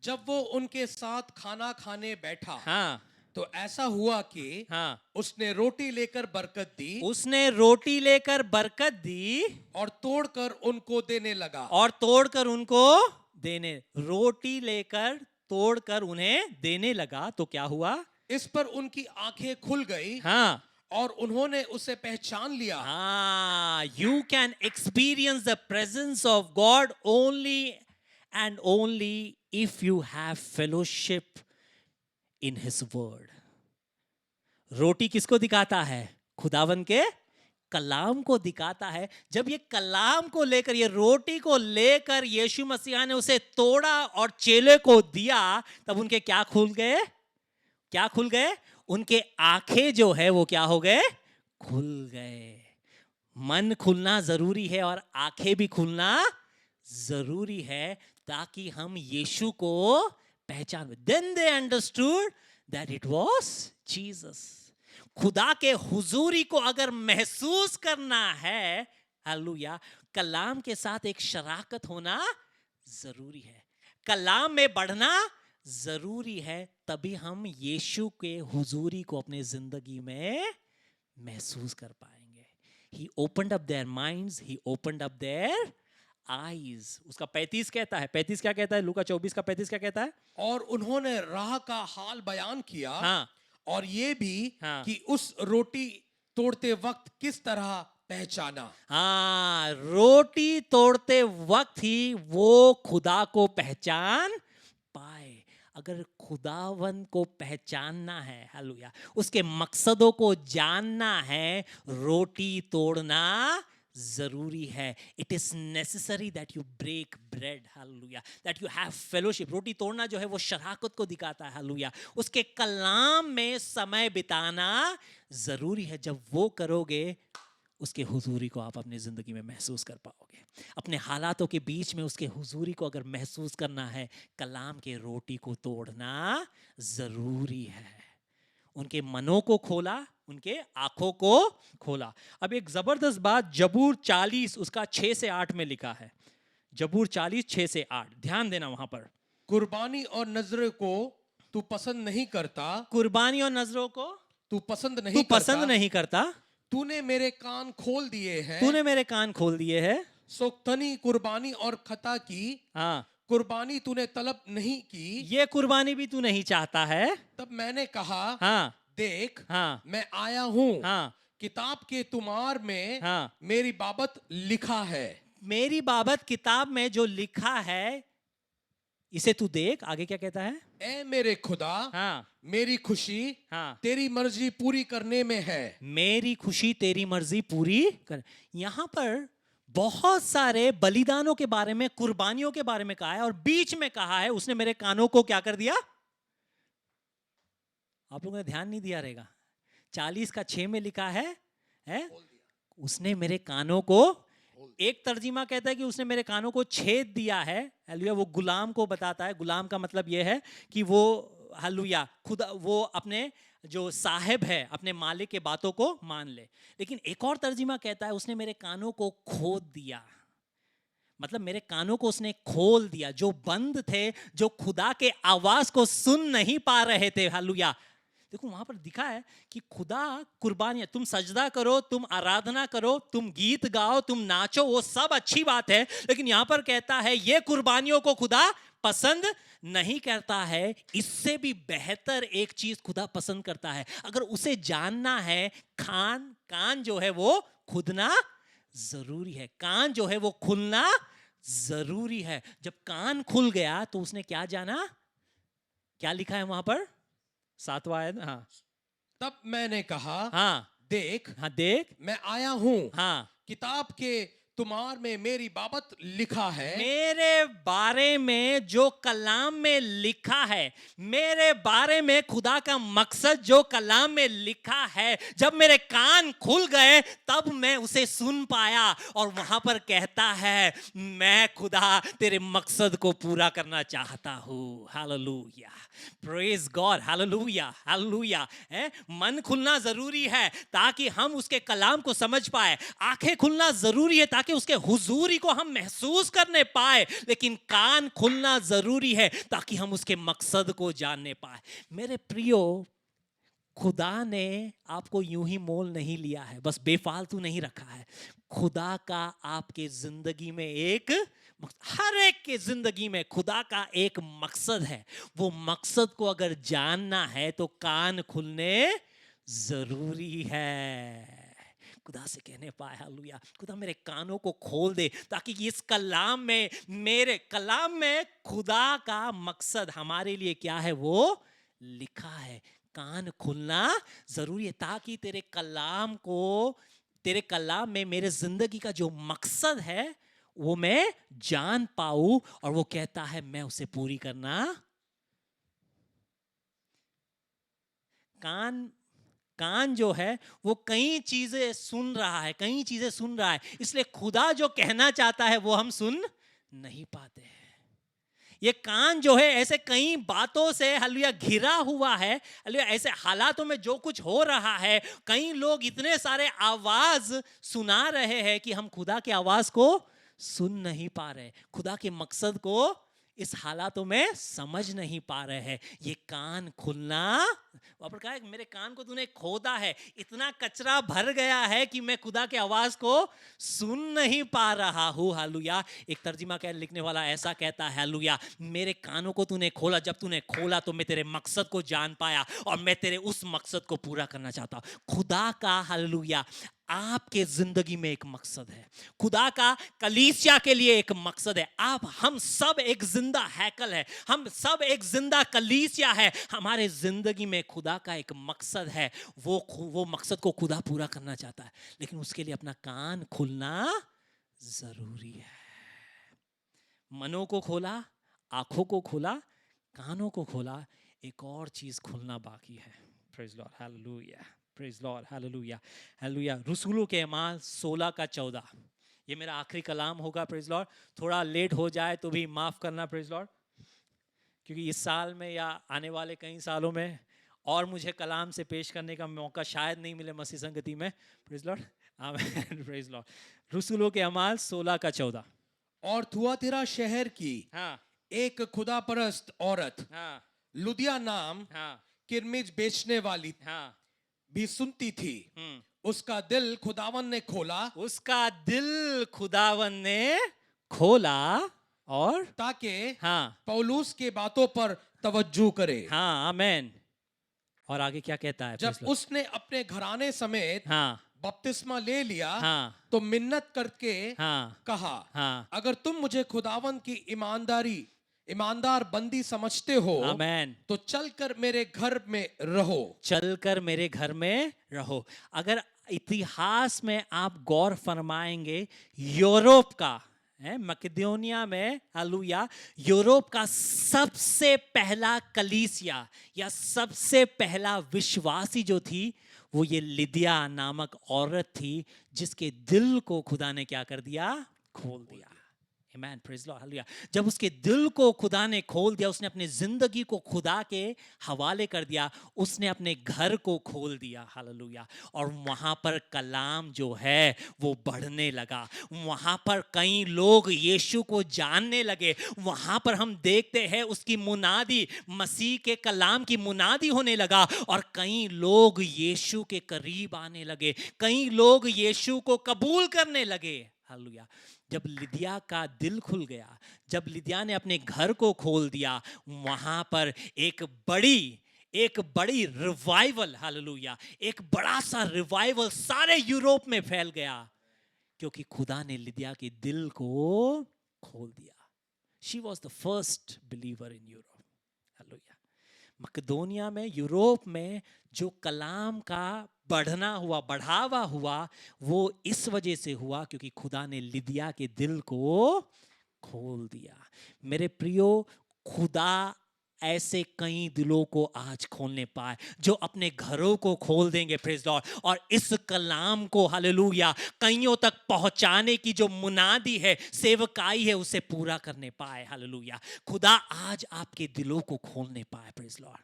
जब वो उनके साथ खाना खाने बैठा, हाँ, तो ऐसा हुआ कि हाँ, उसने रोटी लेकर बरकत दी, उसने रोटी लेकर बरकत दी और तोड़कर उनको देने लगा। और तोड़कर उनको देने, रोटी लेकर तोड़कर उन्हें देने लगा। तो क्या हुआ? इस पर उनकी आंखें खुल गई, हाँ, और उन्होंने उसे पहचान लिया। हाँ, you can experience the presence of God only and only if you have fellowship in His word. रोटी किसको दिखाता है? खुदावन के कलाम को दिखाता है। जब ये कलाम को लेकर, ये रोटी को लेकर यीशु मसीह ने उसे तोड़ा और चेले को दिया, तब उनके क्या खुल गए? क्या खुल गए? उनके आंखें जो है वो क्या हो गए? खुल गए। मन खुलना जरूरी है और आंखें भी खुलना जरूरी है ताकि हम यीशु को पहचान। Then they understood that it was Jesus. खुदा के हुजूरी को अगर महसूस करना है, हालेलुया, कलाम के साथ एक शराकत होना जरूरी है। कलाम में बढ़ना जरूरी है, तभी हम यीशु के हुजूरी को अपने जिंदगी में महसूस कर पाएंगे। He opened up their minds, he opened up their eyes. उसका 35 कहता है, 35 क्या कहता है? लूका 24 का 35 क्या कहता है? और उन्होंने राह का हाल बयान किया, हाँ, और ये भी हाँ, कि उस रोटी तोड़ते वक्त किस तरह पहचाना। हाँ, रोटी तोड़ते वक्त ही वो खुदा को पहचान पाए। अगर खुदावन को पहचानना है, हालेलुया, उसके मकसदों को जानना है, रोटी तोड़ना जरूरी है। It is necessary that you break bread, hallelujah, that you have fellowship. रोटी तोड़ना जो है वो शराकत को दिखाता है, हालेलुया। उसके कलाम में समय बिताना जरूरी है। जब वो करोगे, उसके हुजूरी को आप अपनी जिंदगी में महसूस कर पाओगे। अपने हालातों के बीच में उसके हुजूरी को अगर महसूस करना है, कलाम के रोटी को तोड़ना जरूरी है। उनके मनों को खोला, उनके आंखों को खोला। अब एक जबरदस्त बात जबूर 40 उसका 6 से 8 में लिखा है। जबूर 40 6 से 8, ध्यान देना वहां पर। कुर्बानी और नजर को तू पसंद नहीं करता, कुर्बानी और नजरों को तू पसंद तू नहीं पसंद करता, नहीं करता, तूने मेरे कान खोल दिए हैं, तूने मेरे कान खोल दिए हैं। सो तनी कुर्बानी और खता की हाँ, कुर्बानी तूने तलब नहीं की। ये कुर्बानी भी तू नहीं चाहता है। तब मैंने कहा, हाँ, देख, हाँ, मैं आया हूँ, हाँ, किताब के तुमार में हाँ, मेरी बाबत लिखा है। मेरी बाबत किताब में जो लिखा है, इसे तू देख। आगे क्या कहता है? ए मेरे खुदा, हाँ, मेरी खुशी हाँ, तेरी मर्जी पूरी करने में है। मेरी खुशी तेरी मर्जी पूरी कर। यहां पर बहुत सारे बलिदानों के बारे में, कुर्बानियों के बारे में कहा है, और बीच में कहा है उसने मेरे कानों को क्या कर दिया? आप लोगों ने ध्यान नहीं दिया रहेगा। 40 का 6 में लिखा है उसने मेरे कानों को, एक तर्जीमा कहता है कि उसने मेरे कानों को छेद दिया है। हालेलुया, वो गुलाम को बताता है। गुलाम का मतलब ये है कि वो, हालेलुया, खुदा वो अपने जो साहिब है अपने मालिक के बातों को मान ले। लेकिन एक और तर्जीमा कहता है उसने मेरे कानों को खोद दिया, मतलब मेरे कानों को उसने खोल दिया, जो बंद थे, जो खुदा के आवाज को सुन नहीं पा रहे थे। हालेलुया, देखो वहां पर दिखा है कि खुदा कुर्बानियां, तुम सजदा करो, तुम आराधना करो, तुम गीत गाओ, तुम नाचो, वो सब अच्छी बात है। लेकिन यहां पर कहता है ये कुर्बानियों को खुदा पसंद नहीं करता है। इससे भी बेहतर एक चीज खुदा पसंद करता है। अगर उसे जानना है, कान जो है वो खुदना जरूरी है। कान जो है वो खुलना जरूरी है। जब कान खुल गया तो उसने क्या जाना, क्या लिखा है वहां पर 7वां आयत। हाँ, तब मैंने कहा, हाँ, देख, हाँ, देख, मैं आया हूं। हाँ, किताब के तुम्हार में मेरी बाबत लिखा है। मेरे बारे में जो कलाम में लिखा है, मेरे बारे में खुदा का मकसद जो कलाम में लिखा है, जब मेरे कान खुल गए तब मैं उसे सुन पाया। और वहां पर कहता है मैं खुदा तेरे मकसद को पूरा करना चाहता हूं। Hallelujah, praise God, hallelujah, hallelujah. मन खुलना जरूरी है ताकि हम उसके कलाम को समझ पाए। आंखें खुलना जरूरी है ताकि उसके हुजूरी को हम महसूस करने पाए। लेकिन कान खुलना जरूरी है ताकि हम उसके मकसद को जानने पाए। मेरे प्रियो, खुदा ने आपको यूं ही मोल नहीं लिया है, बस बेफालतू नहीं रखा है। खुदा का आपके जिंदगी में एक, हर एक के जिंदगी में खुदा का एक मकसद है। वो मकसद को अगर जानना है तो कान खुलने जरूरी है। खुदा से कहने पाए, हालेलुया, खुदा मेरे कानों को खोल दे ताकि इस कलाम में, मेरे कलाम में खुदा का मकसद हमारे लिए क्या है वो लिखा है। कान खुलना जरूरी है ताकि तेरे कलाम में मेरे जिंदगी का जो मकसद है वो मैं जान पाऊं। और वो कहता है मैं उसे पूरी करना। कान जो है वो कई चीजें सुन रहा है, इसलिए खुदा जो कहना चाहता है वो हम सुन नहीं पाते हैं। ये कान जो है ऐसे कई बातों से, हालेलुया, घिरा हुआ है। हालेलुया, ऐसे हालातों में जो कुछ हो रहा है, कई लोग इतने सारे आवाज सुना रहे हैं कि हम खुदा की आवाज को सुन नहीं पा रहे, खुदा के मकसद को इस हालातों में समझ नहीं पा रहे हैं। ये कान खुलना, वहां पर कहा है मेरे कान को तूने खोदा है, इतना कचरा भर गया है कि मैं खुदा की आवाज को सुन नहीं पा रहा हूं। हालेलुया, एक तर्जुमा कह लिखने वाला ऐसा कहता है, हालेलुया, मेरे कानों को तूने खोला, जब तूने खोला तो मैं तेरे मकसद को जान पाया और मैं तेरे उस मकसद को पूरा करना चाहता हूं। खुदा का, हालेलुया, आपके जिंदगी में एक मकसद है। खुदा का कलीसिया के लिए एक मकसद है। हम सब एक जिंदा हैकल है, हम सब एक जिंदा कलीसिया है। हमारे जिंदगी में खुदा का एक मकसद है। वो मकसद को खुदा पूरा करना चाहता है, लेकिन उसके लिए अपना कान खुलना जरूरी है। मनों को खोला, आंखों को खोला, कानों को खोला, एक और चीज खुलना बाकी है। Praise lord, hallelujah, praise lord, hallelujah, hallelujah. रसूलों के अमाल 16 का 14, ये मेरा आखिरी कलाम होगा। प्रेज लॉर्ड, थोड़ा लेट हो जाए तो भी माफ करना। प्रेज लॉर्ड, क्योंकि इस साल में या आने वाले कई सालों में और मुझे कलाम से पेश करने का मौका शायद नहीं मिले मसीह संगति में। प्रेज लॉर्ड, आमीन, प्रेज लॉर्ड। रसूलों के अमाल 16 का 14। और थुआतीरा शहर की हाँ, एक खुदा परस्त औरत, हाँ, लुदिया नाम, हाँ, किरमिज बेचने वाली हाँ, भी सुनती थी। उसका दिल खुदावन ने खोला, उसका दिल खुदावन ने खोला और ताकि हाँ, पौलुस के बातों पर तवज्जो करे। हाँ, आमेन। और आगे क्या कहता है? जब उसने अपने घराने समेत हाँ, बपतिस्मा ले लिया, हाँ, तो मिन्नत करके हाँ, कहा, हाँ, अगर तुम मुझे खुदावन की ईमानदार बंदी समझते हो, आमेन, तो चलकर मेरे घर में रहो। चलकर मेरे घर में रहो। अगर इतिहास में आप गौर फरमाएंगे, यूरोप का है मकेदोनिया में, हालेलुया, यूरोप का सबसे पहला कलीसिया या सबसे पहला विश्वासी जो थी वो ये लिदिया नामक औरत थी जिसके दिल को खुदा ने क्या कर दिया, खोल दिया। आमेन, प्रेज लॉर्ड, हालेलुया। जब उसके दिल को खुदा ने खोल दिया, उसने अपनी जिंदगी को खुदा के हवाले कर दिया, उसने अपने घर को खोल दिया, हालेलुया। और वहां पर कलाम जो है वो बढ़ने लगा, वहां पर कई लोग यीशु को जानने लगे। वहां पर हम देखते हैं उसकी मुनादी, मसीह के कलाम की मुनादी होने लगा और कई लोग यीशु के करीब आने लगे, कई लोग यीशु को कबूल करने लगे, हालेलुया। जब लिदिया का दिल खुल गया, जब लिदिया ने अपने घर को खोल दिया, वहां पर एक बड़ी रिवाइवल, हालेलुया, एक बड़ा सा रिवाइवल सारे यूरोप में फैल गया क्योंकि खुदा ने लिदिया के दिल को खोल दिया। She was the first believer in Europe, hallelujah. Macedonia में, यूरोप में जो कलाम का बढ़ावा हुआ वो इस वजह से हुआ क्योंकि खुदा ने लिदिया के दिल को खोल दिया। मेरे प्रियो, खुदा ऐसे कई दिलों को आज खोलने पाए जो अपने घरों को खोल देंगे, प्रेज लॉर्ड, और इस कलाम को, हालेलुया, कईयों तक पहुंचाने की जो मुनादी है, सेवकाई है, उसे पूरा करने पाए, हालेलुया। खुदा आज आपके दिलों को खोलने पाए, प्रेज लॉर्ड।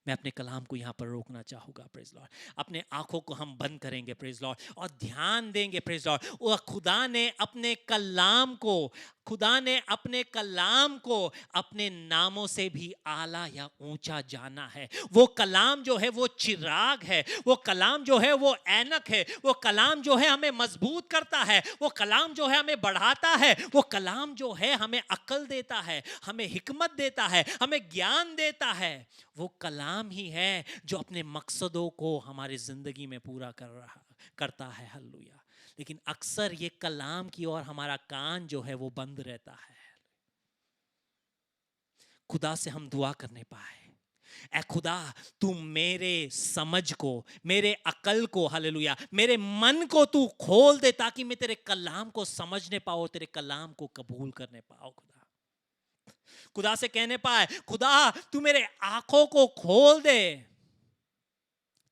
मैं अपने कलाम को यहाँ पर रोकना चाहूँगा, प्रेज लॉर्ड। अपने आंखों को हम बंद करेंगे, प्रेज लॉर्ड, और ध्यान देंगे, प्रेज लॉर्ड। और खुदा ने अपने कलाम को अपने नामों से भी आला या ऊंचा जाना है। वो कलाम जो है वो चिराग है, वो कलाम जो है वो ऐनक है, वो कलाम जो है हमें मजबूत करता है, वो कलाम जो है हमें बढ़ाता है, वो कलाम जो है हमें अक्ल देता है, हमें हिकमत देता है, हमें ज्ञान देता है। वो कलाम ही है जो अपने मकसदों को हमारी जिंदगी में पूरा करता है, हालेलुया। लेकिन अक्सर ये कलाम की ओर हमारा कान जो है वो बंद रहता है। खुदा से हम दुआ करने पाए, ऐ खुदा तू मेरे समझ को, मेरे अकल को, हालेलुया, मेरे मन को तू खोल दे ताकि मैं तेरे कलाम को समझने पाऊं, तेरे कलाम को कबूल करने पाऊं। खुदा से कहने पाए, खुदा तू मेरे आंखों को खोल दे,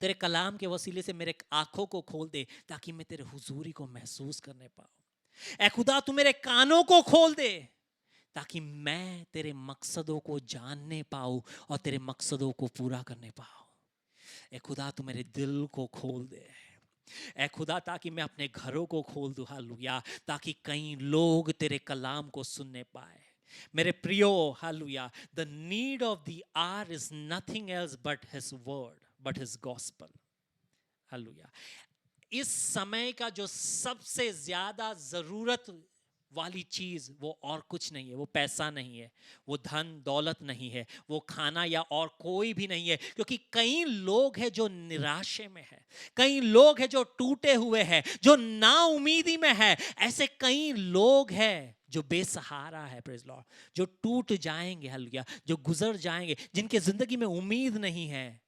तेरे कलाम के वसीले से मेरे आंखों को खोल दे ताकि मैं तेरे हुजूरी को महसूस करने पाऊं। ऐ खुदा तू मेरे कानों को खोल दे ताकि मैं तेरे मकसदों को जानने पाऊं और तेरे मकसदों को पूरा करने पाऊं। ऐ खुदा तू मेरे दिल को खोल दे, ऐ खुदा ताकि मैं अपने घरों को खोल दूं, हालेलुया, ताकि कई लोग तेरे कलाम को सुनने पाए। मेरे प्रियो, hallelujah, the need of the our is nothing else but his word, but his gospel, hallelujah. इस समय का जो सबसे ज्यादा जरूरत वाली चीज वो और कुछ नहीं है, वो पैसा नहीं है, वो धन दौलत नहीं है, वो खाना या और कोई भी नहीं है, क्योंकि कई लोग हैं जो निराशे में है, कई लोग हैं जो टूटे हुए हैं, जो ना उम्मीदी में है। ऐसे कई लोग हैं जो बेसहारा है, प्रेज लॉर्ड, जो टूट जाएंगे, हालेलुया, जो गुजर जाएंगे, जिनके जिंदगी में उम्मीद नहीं है।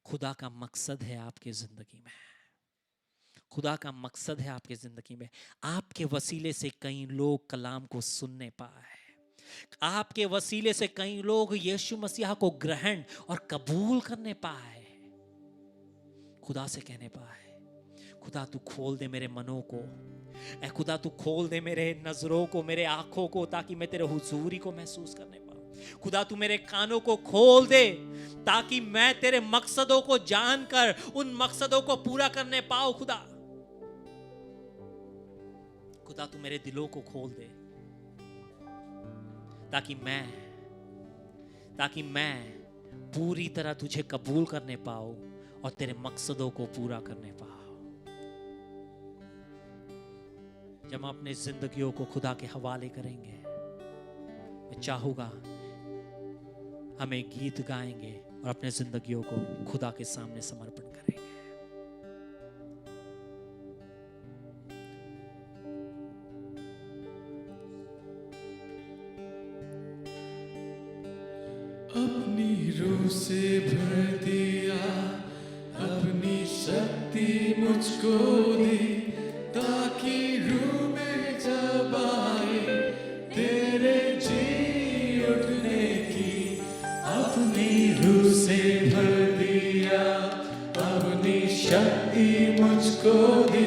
खुदा का मकसद है आपके जिंदगी में, खुदा का मकसद है आपके जिंदगी में, आपके वसीले से कई लोग कलाम को सुनने पाए, आपके वसीले से कई लोग यीशु मसीहा को ग्रहण और कबूल करने पाए। खुदा से कहने पाए, खुदा तू खोल दे मेरे मनों को, ऐ खुदा तू खोल दे मेरे नजरों को, मेरे आंखों को, ताकि मैं तेरे हुजूरी को महसूस करने पाऊं। खुदा तू मेरे कानों को खोल दे ताकि मैं तेरे मकसदों को जानकर उन मकसदों को पूरा करने पाऊं। खुदा तू मेरे दिलों को खोल दे ताकि मैं पूरी तरह तुझे कबूल करने पाऊं और तेरे मकसदों को पूरा करने पाऊं। जब हम अपने जिंदगियों को खुदा के हवाले करेंगे, मैं चाहूंगा हमें गीत गाएंगे और अपने जिंदगियों को खुदा के सामने समर्पण करेंगे। अपनी रूह से भर दिया, अपनी शक्ति मुझ मुझको दे, ताकि रूह में जब आए तेरे जी उठने की, अपनी रूह से भर दिया, अपनी शक्ति मुझको दे,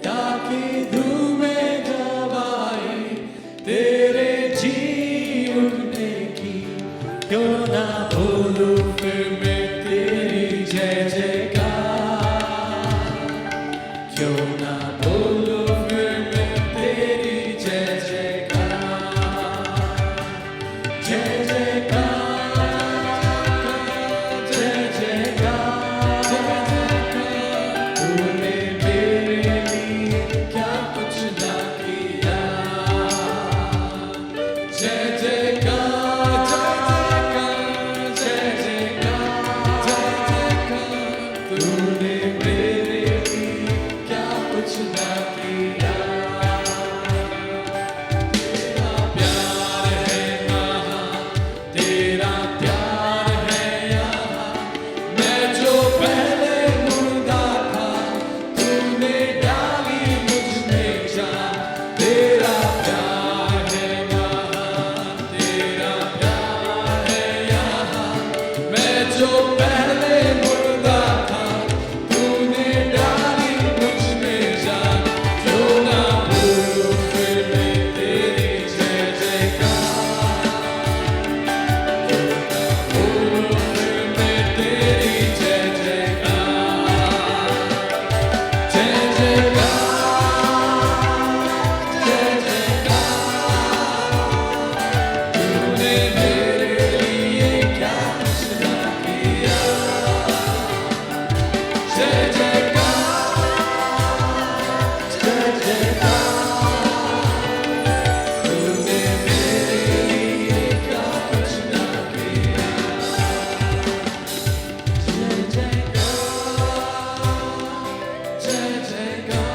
ताकि धूम में जब आए तेरे जी उठने की। क्यों ना बोलूं फिर मैं तेरी जय जयकार, क्यों ना बोलूं फिर मैं तेरी जय जयकार, जय जयकार, जय जयकार, जय जयकार। तूने मेरे लिए क्या कुछ ना किया, जय जयकार, जय जयकार, जय जयकार। तूने मेरे लिए क्या कुछ ना किया। तेरा प्यार है महान, तेरा प्यार है यहाँ। मैं जो पहले मुर्दा था, तूने डाली मुझ में जान। तेरा प्यार है महान, तेरा प्यार है यहाँ। मैं जो पहले मुर्दा था, तूने डाली मुझ में जान। क्यों ना बोलूं फिर मैं तेरी जय जयकार, क्यों ना बोलूं फिर मैं तेरी जय जयकार, जय जयकार, जय जयकार। तूने मेरे लिए क्या कुछ ना किया, जय जयकार, जय जयकार। तूने मेरे लिए क्या कुछ ना किया, जय जयकार, जय जयकार।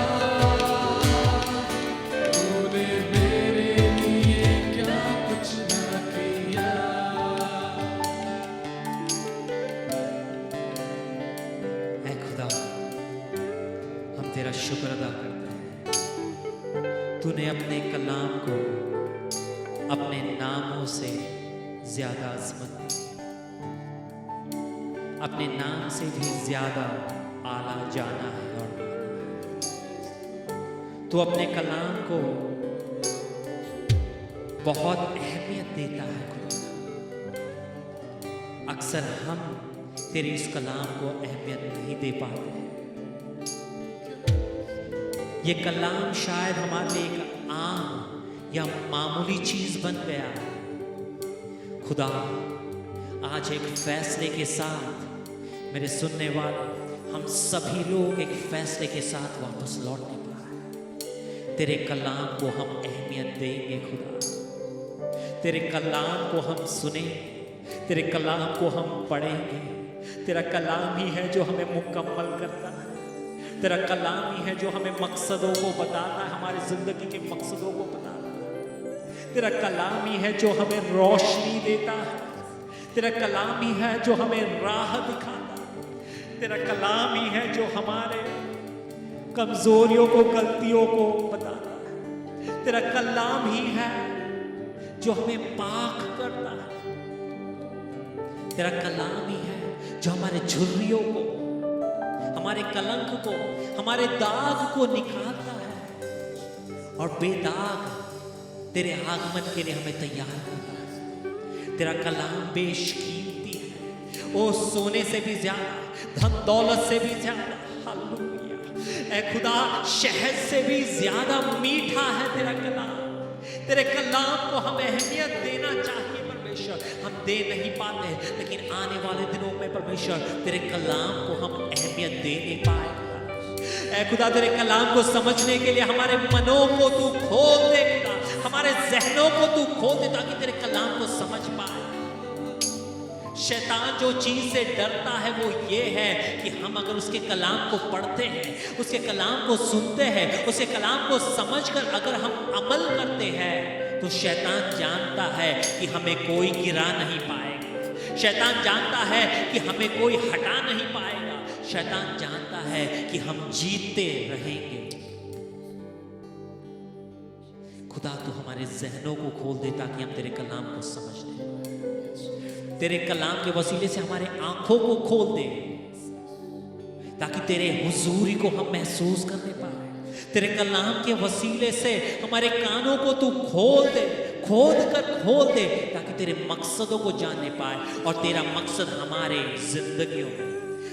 तूने मेरे लिए क्या कुछ ना किया। ऐ खुदा, हम तेरा शुक्र अदा करते हैं। तूने अपने कलाम को अपने नामों से ज्यादा अजमत दी, अपने नाम से भी ज्यादा आला जाना है और माना है। तू अपने कलाम को बहुत अहमियत देता है खुदा। अक्सर हम तेरे इस कलाम को अहमियत नहीं दे पाते। ये कलाम शायद हमारे लिए एक आम या मामूली चीज बन गया है। खुदा, आज एक फैसले के साथ मेरे सुनने वाले हम सभी लोग एक फैसले के साथ वापस लौटने पाए। तेरे कलाम को हम अहमियत देंगे खुदा। तेरे कलाम को हम सुनेंगे, तेरे कलाम को हम पढ़ेंगे। तेरा कलाम ही है जो हमें मुकम्मल करता है। तेरा कलाम ही है जो हमें मकसदों को बताता है, हमारी जिंदगी के मकसदों को बताता है। तेरा कलाम ही है जो हमें रोशनी देता है। तेरा कलाम ही है जो हमें राह दिखाता है। तेरा कलाम ही है जो हमारे कमजोरियों को, गलतियों को बताता है। तेरा कलाम ही है जो हमें पाक करता है। तेरा कलाम ही है जो हमारे झुर्रियों को, हमारे कलंक को, हमारे दाग को निकालता है और बेदाग तेरे आगमन के लिए हमें तैयार करता है। तेरा कलाम बेशकीमती है, ओ सोने से भी ज्यादा, धन दौलत से भी ज्यादा, हालेलुया। ऐ खुदा, शहद से भी ज्यादा मीठा है तेरा कलाम। तेरे कलाम को हम अहमियत देना चाहिए परमेश्वर, हम दे नहीं पाते, लेकिन आने वाले दिनों में परमेश्वर तेरे कलाम को हम अहमियत दे नहीं पाएगा। ऐ खुदा, तेरे कलाम को समझने के लिए हमारे मनों को तू खोल दे खुदा, हमारे जहनों को तू खोल दे ताकि तेरे कलाम को समझ पाए। शैतान जो चीज से डरता है वो ये है कि हम अगर उसके कलाम को पढ़ते हैं, उसके कलाम को सुनते हैं, उसके कलाम को समझकर अगर हम अमल करते हैं, तो शैतान जानता है कि हमें कोई गिरा नहीं पाएगा। शैतान जानता है कि हमें कोई हटा नहीं पाएगा। शैतान जानता है कि हम जीतते रहेंगे। खुदा तू हमारे जहनों को खोल दे ताकि हम तेरे कलाम को समझ लें। तेरे कलाम के वसीले से हमारे आंखों को खोल दे ताकि तेरे हुजूरी को हम महसूस करने पाए। तेरे कलाम के वसीले से हमारे कानों को तू खोल दे, खोल दे ताकि तेरे मकसदों को जानने पाए और तेरा मकसद हमारे जिंदगियों में,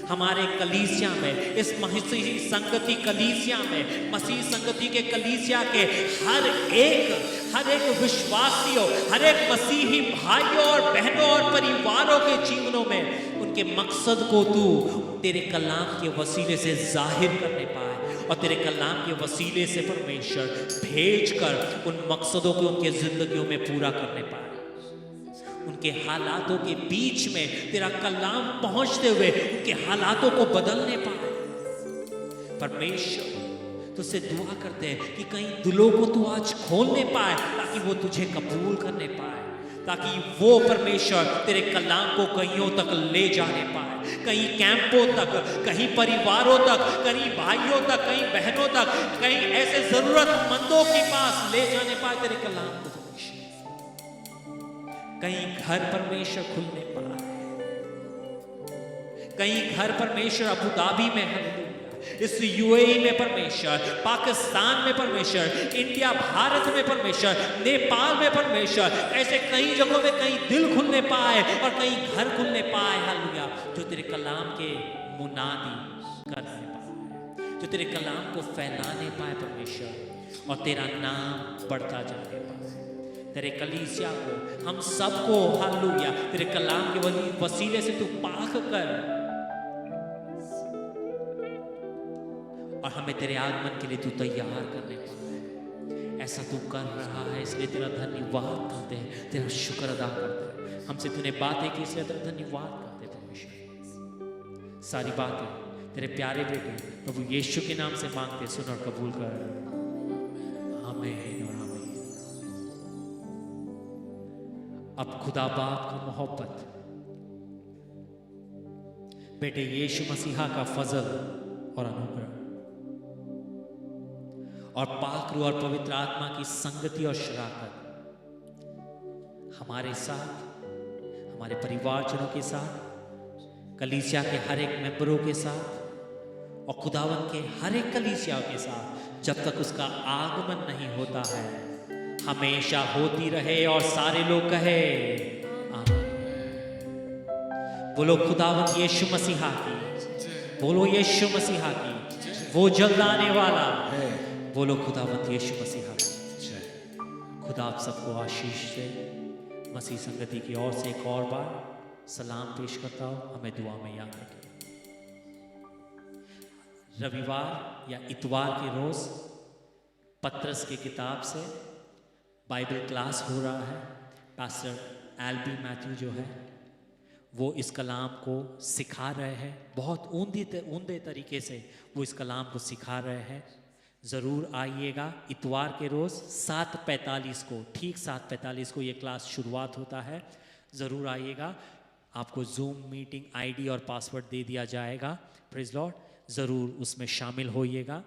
हमारे कलीसिया में, इस मसीही संगति कलीसिया में, मसीह संगति के कलीसिया के हर एक विश्वासियों, हर एक मसीही भाइयों और बहनों और परिवारों के जीवनों में उनके मकसद को तू तेरे कलाम के वसीले से जाहिर करने पाए और तेरे कलाम के वसीले से परमेश्वर भेज कर उन मकसदों को उनके जिंदगियों में पूरा करने पाए। उनके हालातों के बीच में तेरा कलाम पहुंचते हुए उनके हालातों को बदलने पाए। परमेश्वर तुझसे दुआ करते हैं कि कहीं दिलों को तू आज खोलने पाए ताकि वो तुझे कबूल करने पाए, ताकि वो परमेश्वर तेरे कलाम को कईयों तक ले जाने पाए, कहीं कैंपों तक, कहीं परिवारों तक, कहीं भाइयों तक, कहीं बहनों तक, कहीं ऐसे जरूरतमंदों के पास ले जाने पाए तेरे कलाम को। कहीं घर परमेश्वर खुलने पाए, कहीं घर परमेश्वर अबू धाबी में, हालेलुया, इस यूएई में परमेश्वर, पाकिस्तान में परमेश्वर, इंडिया भारत में परमेश्वर, नेपाल में परमेश्वर, ऐसे कई जगहों में कहीं दिल खुलने पाए और कहीं घर खुलने पाए, हालेलुया, जो तेरे कलाम के मुनादी करने पाए, जो तेरे कलाम को फैलाने पाए परमेश्वर और तेरा नाम बढ़ता जाने पाए। तेरे कलीसिया को, हम सबको, हालेलुया, तेरे कलाम के वसीले से तू पाक कर और हमें तेरे आगमन के लिए तू तैयार करने पाए। ऐसा तू कर रहा है इसलिए तेरा धन्यवाद करते हैं, तेरा शुक्र अदा करते हैं। हमसे तूने बातें की इसलिए तेरा धन्यवाद करते हैं परमेश्वर। सारी बातें तेरे प्यारे बेटे प्रभु यीशु के नाम से मांगते, सुन और कबूल कर। आमीन और आमीन। अब खुदा बाप की मोहब्बत, बेटे यीशु मसीहा का फजल और अनुग्रह और पाक रूह और पवित्र आत्मा की संगति और शराकत हमारे साथ, हमारे परिवारजनों के साथ, कलीसिया के हर एक मेंबरों के साथ और खुदावन के हर एक कलीसिया के साथ जब तक उसका आगमन नहीं होता है, हमेशा होती रहे। और सारे लोग कहे आमीन। बोलो खुदावन यीशु मसीहा की, बोलो यीशु मसीहा की, वो जल्द आने वाला है। बोलो खुदावंत यीशु मसीहा की। खुदा आप सबको आशीष दे। मसीह संगति की ओर से एक और बार सलाम पेश करता हूँ, हमें दुआ में याद रखें। रविवार या इतवार के रोज पत्रस की किताब से बाइबल क्लास हो रहा है। पास्टर एल्बी मैथ्यू जो है वो इस कलाम को सिखा रहे हैं, बहुत ऊंधे तरीके से वो इस कलाम को सिखा रहे हैं। ज़रूर आइएगा इतवार के रोज़ 7:45 को, ठीक 7:45 को ये क्लास शुरुआत होता है। ज़रूर आइएगा। आपको जूम मीटिंग आईडी और पासवर्ड दे दिया जाएगा। प्रेज़ लॉर्ड, ज़रूर उसमें शामिल होइएगा।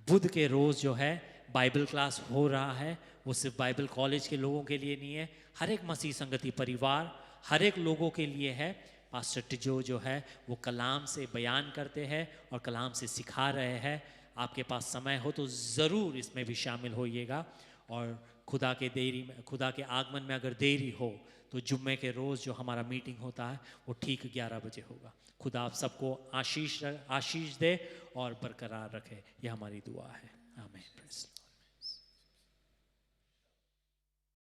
बुध के रोज़ जो है बाइबल क्लास हो रहा है, वो सिर्फ बाइबल कॉलेज के लोगों के लिए नहीं है, हर एक मसीह संगति परिवार, हर एक लोगों के लिए है। पास्टर टिजो जो है वो कलाम से बयान करते हैं और कलाम से सिखा रहे हैं। आपके पास समय हो तो ज़रूर इसमें भी शामिल होइएगा। और खुदा के आगमन में अगर देरी हो तो जुम्मे के रोज़ जो हमारा मीटिंग होता है वो ठीक 11 बजे होगा। खुदा आप सबको आशीष दे और बरकरार रखे, ये हमारी दुआ है। आमीन।